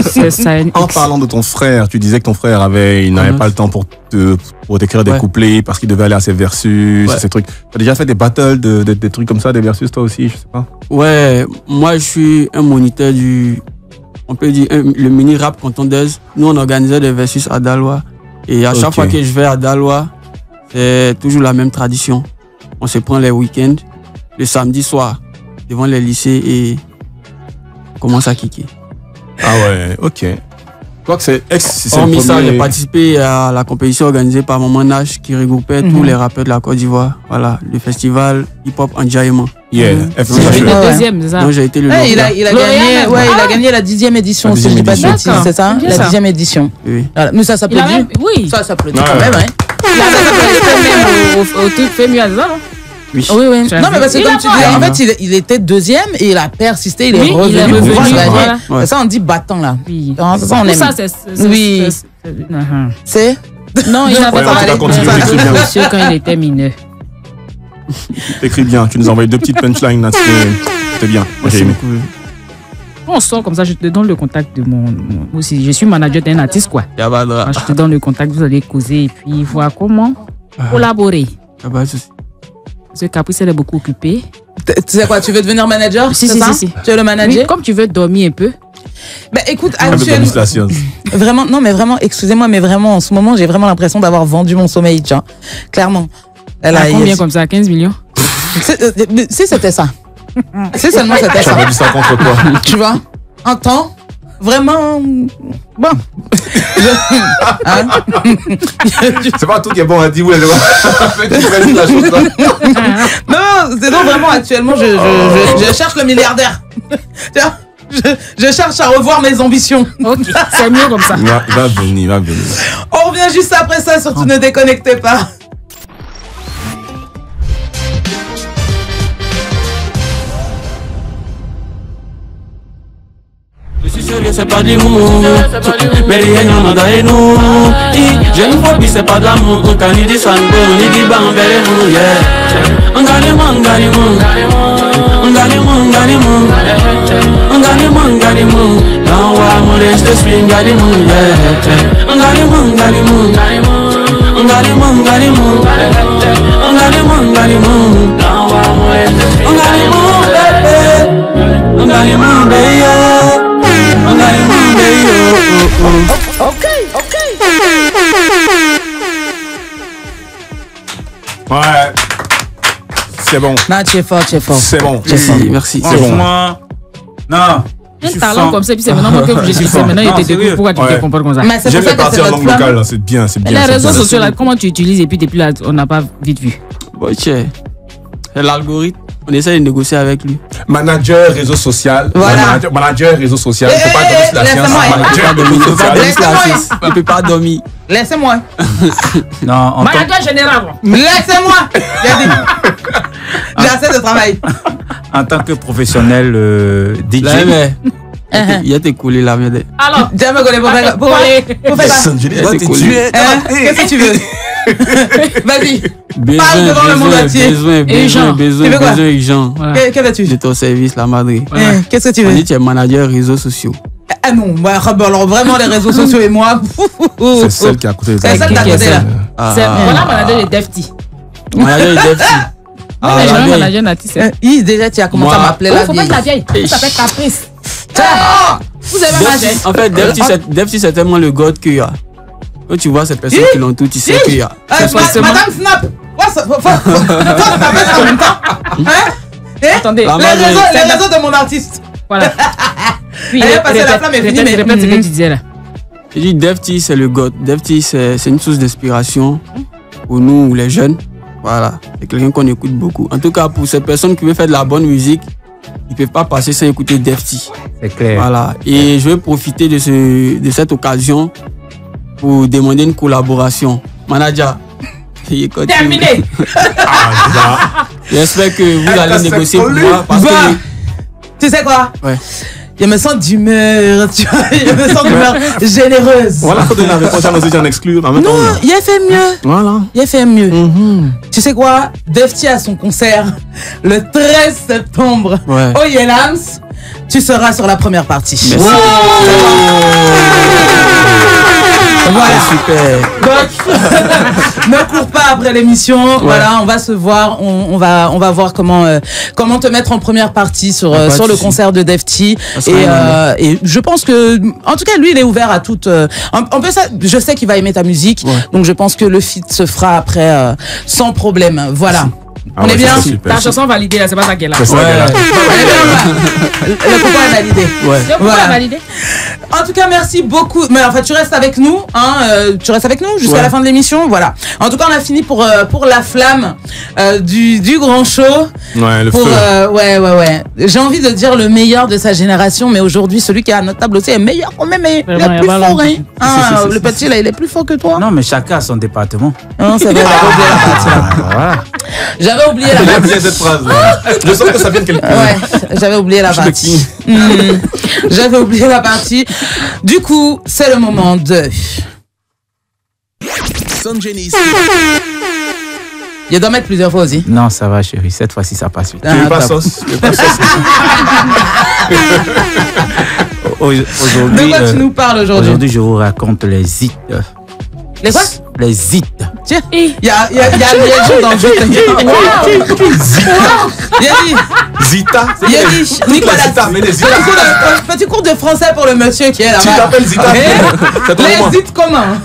C'est Saiyan X. En parlant de ton frère, tu disais que ton frère n'avait pas le temps pour t'écrire des couplets parce qu'il devait aller à ses versus, ces trucs. Tu as déjà fait des battles, des trucs comme ça, des versus toi aussi, je sais pas. Ouais, moi je suis un moniteur on peut dire, le mini rap Contondaise. Nous on organisait des versus à Daloa. Et à chaque fois que je vais à Daloa, c'est toujours la même tradition. On se prend les week-ends, le samedi soir, devant les lycées et on commence à kicker. Ah ouais, ok. Je crois que c'est hormis ça, j'ai participé à la compétition organisée par Maman Nash qui regroupait tous les rappeurs de la Côte d'Ivoire. Voilà, le festival hip-hop Enjaillement. Yeah, le deuxième, c'est ça. Donc j'ai été le il a gagné la 10e édition, si je ne dis pas de bêtises, c'est ça? La 10e édition. Oui. Voilà. Mais ça s'applaudit. Oui. Ça s'applaudit quand même, hein. Il a au truc féminin, c'est ça? Oui. Non, mais parce que comme tu dis, en fait, il était deuxième et il a persisté, il est revenu. Voilà. C'est ça, on dit battant là. Oui. C'est ça, on aime. Oui. C'est? Non, il avait pas monsieur quand il était mineur. T'écris bien, tu nous as envoyé 2 petites punchlines là, c'était bien. Moi j'ai aimé. On sort comme ça, je te donne le contact de mon aussi. Je suis manager d'un artiste quoi. Je te donne le contact, vous allez causer et puis voir comment collaborer. Parce que Caprice elle est beaucoup occupée. Tu sais quoi, tu veux devenir manager? Si. Tu veux le manager? Oui, comme tu veux dormir un peu. Ben écoute, actuellement, vraiment, non mais vraiment, excusez-moi, mais vraiment en ce moment, j'ai vraiment l'impression d'avoir vendu mon sommeil, tiens. Clairement. Combien comme ça? 15 millions? Si c'était ça. Si seulement c'était ça. J'aurais dit ça contre toi. Tu vois? Un temps, vraiment. Bon. C'est pas tout qui est bon à dire. Non, c'est donc vraiment actuellement, je cherche le milliardaire. Je cherche à revoir mes ambitions. Ok, c'est mieux comme ça. Va venir. On revient juste après ça, surtout ne déconnectez pas. Je suis sérieux, c'est pas du monde. Mais rien n'en a dans nous. J'ai une phobie, c'est pas de l'amour. Quand il dit sango, il dit ban vers nous, yeah. On gagne, on gagne. Now I'm let's just swing, gagne, yeah. On gagne. Now I'm let's just swing, Ok. Ouais. C'est bon. Non, tu es fort. C'est bon. Merci. C'est bon. Non. Un talent comme ça, puis c'est maintenant que je suis maintenant il te découvre pourquoi tu te comportes comme ça. J'aime les parties en langue locale, c'est bien. Les réseaux sociaux, là, comment tu utilises et puis depuis là, on n'a pas vite vu. Bon, c'est l'algorithme. On essaie de négocier avec lui. Manager réseau social. Voilà. Manager réseau social. Il ne faut pas donner la science. On ne peut pas dormir. Laissez-moi. Non, Manager général. Laissez-moi. J'ai assez de travail. En tant que professionnel DJ. Il y a tes coulées là, mais. Alors, tu me connais pour faire ça. Qu'est-ce que tu veux? Vas-y. Parle devant le monde entier. Besoin urgent. Que veux-tu? De ton service, la madre. Qu'est-ce que tu veux? On dit que tu es manager réseaux sociaux. Ah non, alors vraiment les réseaux sociaux et moi. C'est celle qui a côté. C'est celle qui a côté là. Voilà manager de Defty. Manager de Defty. Manager Nati. Déjà tu as commencé à m'appeler la vieille. Faut pas la vieille. Ça s'appelle Caprice. Vous avez mangé. En fait, Defty c'est tellement le god qu'il y a. Quand tu vois ces personnes qui l'ont tout, tu sais qu'il y a. Madame Snap. Faut taper ça en même temps. Attendez. Les réseaux de mon artiste. Voilà. Puis répète ce que tu disais là. Je dis Defty c'est le god. Defty c'est une source d'inspiration pour nous les jeunes. Voilà, c'est quelqu'un qu'on écoute beaucoup. En tout cas, pour ces personnes qui veulent faire de la bonne musique, ils peuvent pas passer sans écouter Defty. C'est clair. Voilà. Et je vais profiter de cette occasion pour demander une collaboration. Manager. Terminé. J'espère que vous allez négocier pour moi parce que tu sais quoi? Ouais. Je me sens d'humeur, tu vois, je me sens d'humeur généreuse. Voilà, quand on a répondu à nos étudiants en exclure. Non, il a fait mieux. Voilà. Il a fait mieux. Tu sais quoi? Defty a son concert le 13 septembre au Yelams. Tu seras sur la première partie. Merci. Voilà, super. Donc, ne cours pas après l'émission. Voilà, on va se voir. On va voir comment te mettre en première partie sur le concert de Defty. Et je pense que, en tout cas, lui, il est ouvert à toute. Un peu ça. Je sais qu'il va aimer ta musique, donc je pense que le feat se fera après sans problème. Voilà. On est bien. Ta chanson validée là, c'est pas ça qu'elle a. Le concours est validé. Le concours est validé. En tout cas, merci beaucoup. Mais en fait, tu restes avec nous, tu restes avec nous jusqu'à la fin de l'émission, voilà. En tout cas, on a fini pour la flamme du grand show. Ouais, le feu. Ouais. J'ai envie de dire le meilleur de sa génération, mais aujourd'hui, celui qui est à notre table aussi est meilleur quand même. Il est plus fort, hein. Le petit là, il est plus fort que toi. Non, mais chacun a son département. Non, c'est vrai. J'avais oublié la partie. J'aime bien cette phrase. Je sens que ça vient de quelque part. Ouais, j'avais oublié la partie. J'avais oublié la partie. Du coup, c'est le moment de... Il doit mettre plusieurs fois aussi. Non, ça va, chérie. Cette fois-ci, ça passe vite. Tu veux pas sauce? Aujourd'hui, de quoi tu nous parles aujourd'hui? Aujourd'hui, je vous raconte les hits. Les quoi? Les hits. Tiens, il y a Liégeon dans le jeu. Il y a dit Zita. Il y a dit Nicolas Zita, mais les Zita. Petit cours de français pour le monsieur qui est là-bas. Tu t'appelles Zita. Les hits comment?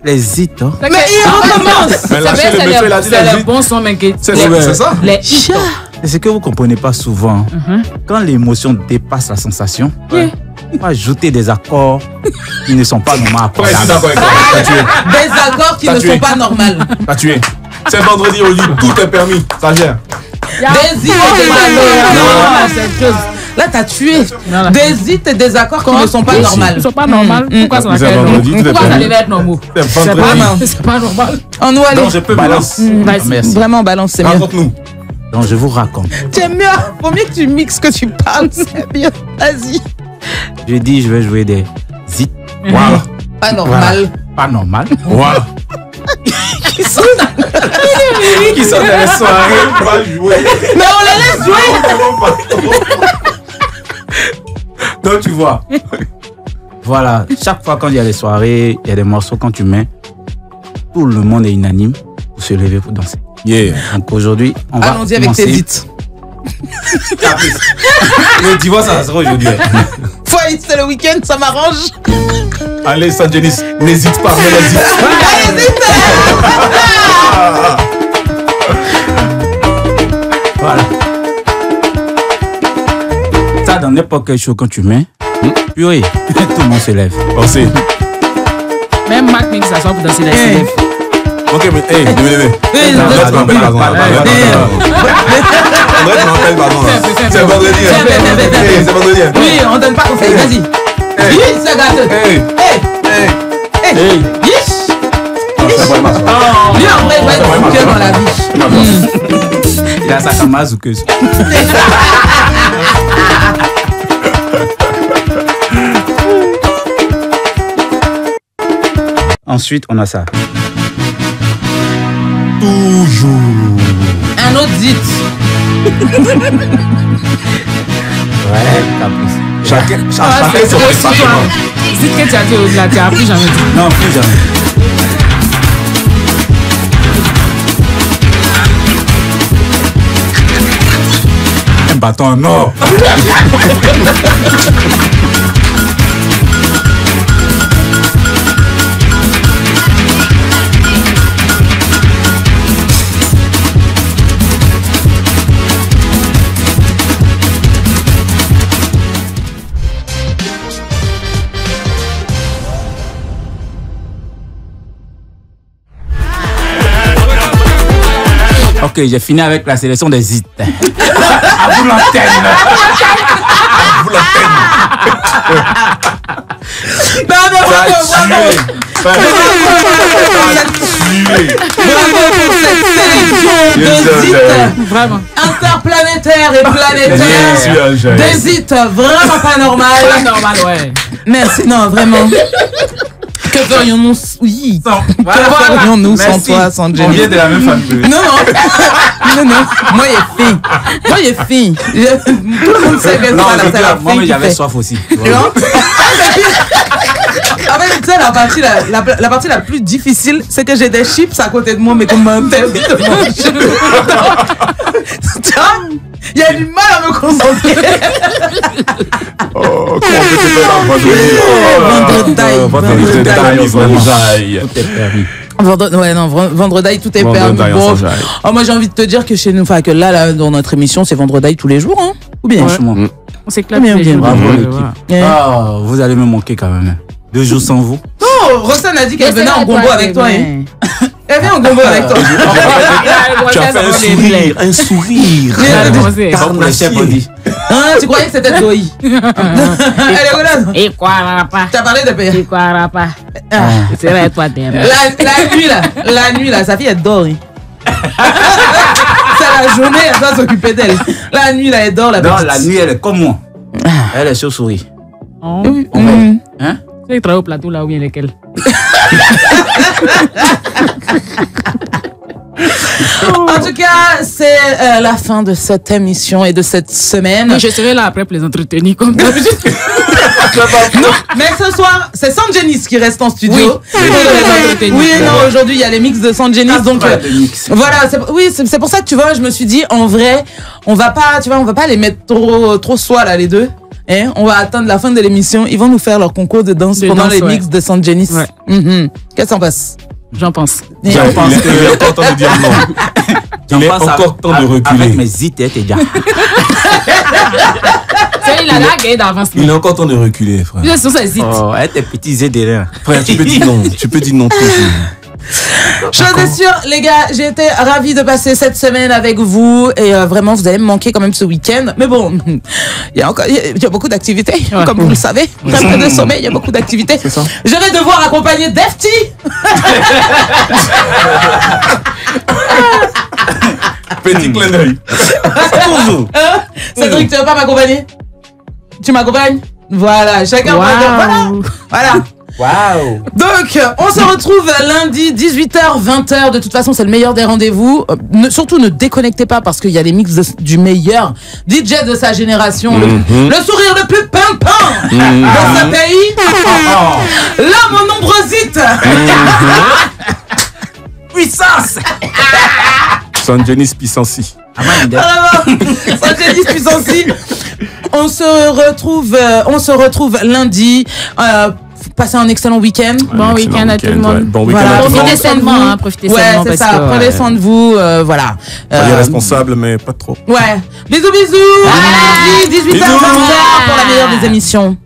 Les hits, hein? Mais il recommence. Mais lâchez le monsieur, il a dit c'est les le hits. bon son, mec. C'est ça? Les hits. C'est ce que vous comprenez pas souvent. Quand l'émotion dépasse la sensation, on va ajouter des accords qui ne sont pas normaux. Des accords qui ne sont pas normaux. T'as tué. C'est vendredi au lit, tout est permis. Ça gère. Des hits et des accords. Là, t'as tué. Des hits et des accords qui ne sont pas normaux. Ils ne sont pas normaux. Pourquoi ça va être normal? Pourquoi ça devait être normal? C'est pas normal. On nous allait. Non, je peux balance. Merci. Vraiment, balance, c'est mieux. Raconte-nous. Donc, je vous raconte. C'est mieux. Vaut mieux que tu mixes que tu parles. C'est mieux. Vas-y. Je dis, je vais jouer des hits. Voilà. Pas normal. Pas normal. Voilà. Qui sont dans les soirées, on va jouer. Mais on les laisse jouer. Donc, tu vois. Voilà. Chaque fois quand il y a des soirées, il y a des morceaux quand tu mets, tout le monde est unanime pour se lever pour danser. Yeah. Donc aujourd'hui, on va allons-y avec tes hits. Le divorce, ça sera aujourd'hui. Foy, c'est le week-end, ça m'arrange. Allez, Saint-Denis, n'hésite pas, mais n'hésite. Voilà. Ça, dans n'importe quel show, quand tu mets, purée, tout le monde se lève. Pensez. Même Mac Mix, ça sort pour danser, il se lève. Ok, mais hey, c'est vendredi. C'est vendredi. Oui, on donne pas conseil, vas-y. Oui, c'est gâteau. Hey. Lui, en vrai, il va être bouquet dans la vie. Il a sa kamazoukeuse. Ensuite, on a ça. Toujours. Un autre zit. Ouais, caprice. Chacun son département. Zit que tu as dit au-delà, tu as plus jamais dit. Non, plus jamais. Un bâton en or. Ok, que j'ai fini avec la sélection des hits. À vous l'antenne. À vous l'antenne. Bravo pour cette sélection de hits Vraiment interplanétaires et planétaires. Des hits vraiment pas normal. Pas normal, ouais. Merci, non, vraiment. Que ferions-nous sans toi, sans Jenny? On vient de la même famille. Non. Moi, il est fille. Tout le monde sait que non, c'est la moi, mais j'avais soif aussi. En fait, tu sais, la partie la plus difficile, c'est que j'ai des chips à côté de moi, mais qu'on m'interdit de manger. Il y a du mal à me concentrer. Oh, comment on peut se faire Vendredi, tout est permis. Bon. Oh, moi, j'ai envie de te dire que chez nous, enfin, que là, dans notre émission, c'est vendredi tous les jours, hein. Ou bien? Franchement. On s'éclate bien. Bravo, l'équipe. Ah, vous allez me manquer quand même. 2 jours sans vous. Non, Rossane a dit qu'elle venait en gombo avec toi, hein. Elle vient en gombo avec toi. Tu as fait un sourire. Pas pour les chefs, on dit. Tu croyais que c'était Zoé? Elle est relâche. Et quoi, rapa? Tu as parlé de paix. Et quoi, rapa? C'est vrai, toi, t'es La nuit, là, sa fille, elle dort. C'est la journée, elle doit s'occuper d'elle. La nuit, là, elle dort. Non, la nuit, elle est comme moi. Elle est chauve-souris. Hein? Tu travailles au plateau là ou bien lesquels? En tout cas, c'est la fin de cette émission et de cette semaine. Je serai là après pour les entretenir comme d'habitude. Non, mais ce soir, c'est Sanjenis qui reste en studio. Oui, non, aujourd'hui, il y a les mix de Sanjenis. Donc, voilà, c'est pour ça que tu vois, je me suis dit, en vrai, on va pas les mettre trop soi là, les deux. Hein, on va attendre la fin de l'émission. Ils vont nous faire leur concours de danse pendant les mix de Sanjenis. Ouais. Qu'est-ce que t'en penses? J'en pense. J'en pense qu'il est encore temps de dire non. Il est encore temps de reculer. Avec mes zitettes et déjà. Il a la gagné d'avance. Il est encore temps de reculer, frère. Il est sur ses zites. Oh, tes petits zédérins. Frère, tu peux dire non. Tu peux dire non toujours. Chose est sûre, les gars, j'ai été ravie de passer cette semaine avec vous et vraiment, vous allez me manquer quand même ce week-end. Mais bon, il y a beaucoup d'activités, comme vous le savez. Après de sommeil, il y a beaucoup d'activités. Je vais devoir accompagner Defty. Petit clin d'œil. Cédric, tu veux pas m'accompagner? Tu m'accompagnes? Voilà, chacun va dire voilà. Waouh! Donc, on se retrouve lundi, 18h, 20h. De toute façon, c'est le meilleur des rendez-vous. Surtout, ne déconnectez pas parce qu'il y a les mix du meilleur DJ de sa génération. Le sourire le plus pimpant dans ce pays. L'homme aux nombreuses Puissance! Sanjenis Puissancy. Sanjenis Puissancy. On se retrouve lundi. Passez un excellent week-end. Bon week-end à tout le monde. Bon week-end à tout le monde. Profitez sainement, profitez sainement. Ouais, c'est ça. Prenez soin de vous, voilà. Soyez responsable, mais pas trop. Ouais. Bisous. 18h, 20h pour la meilleure des émissions.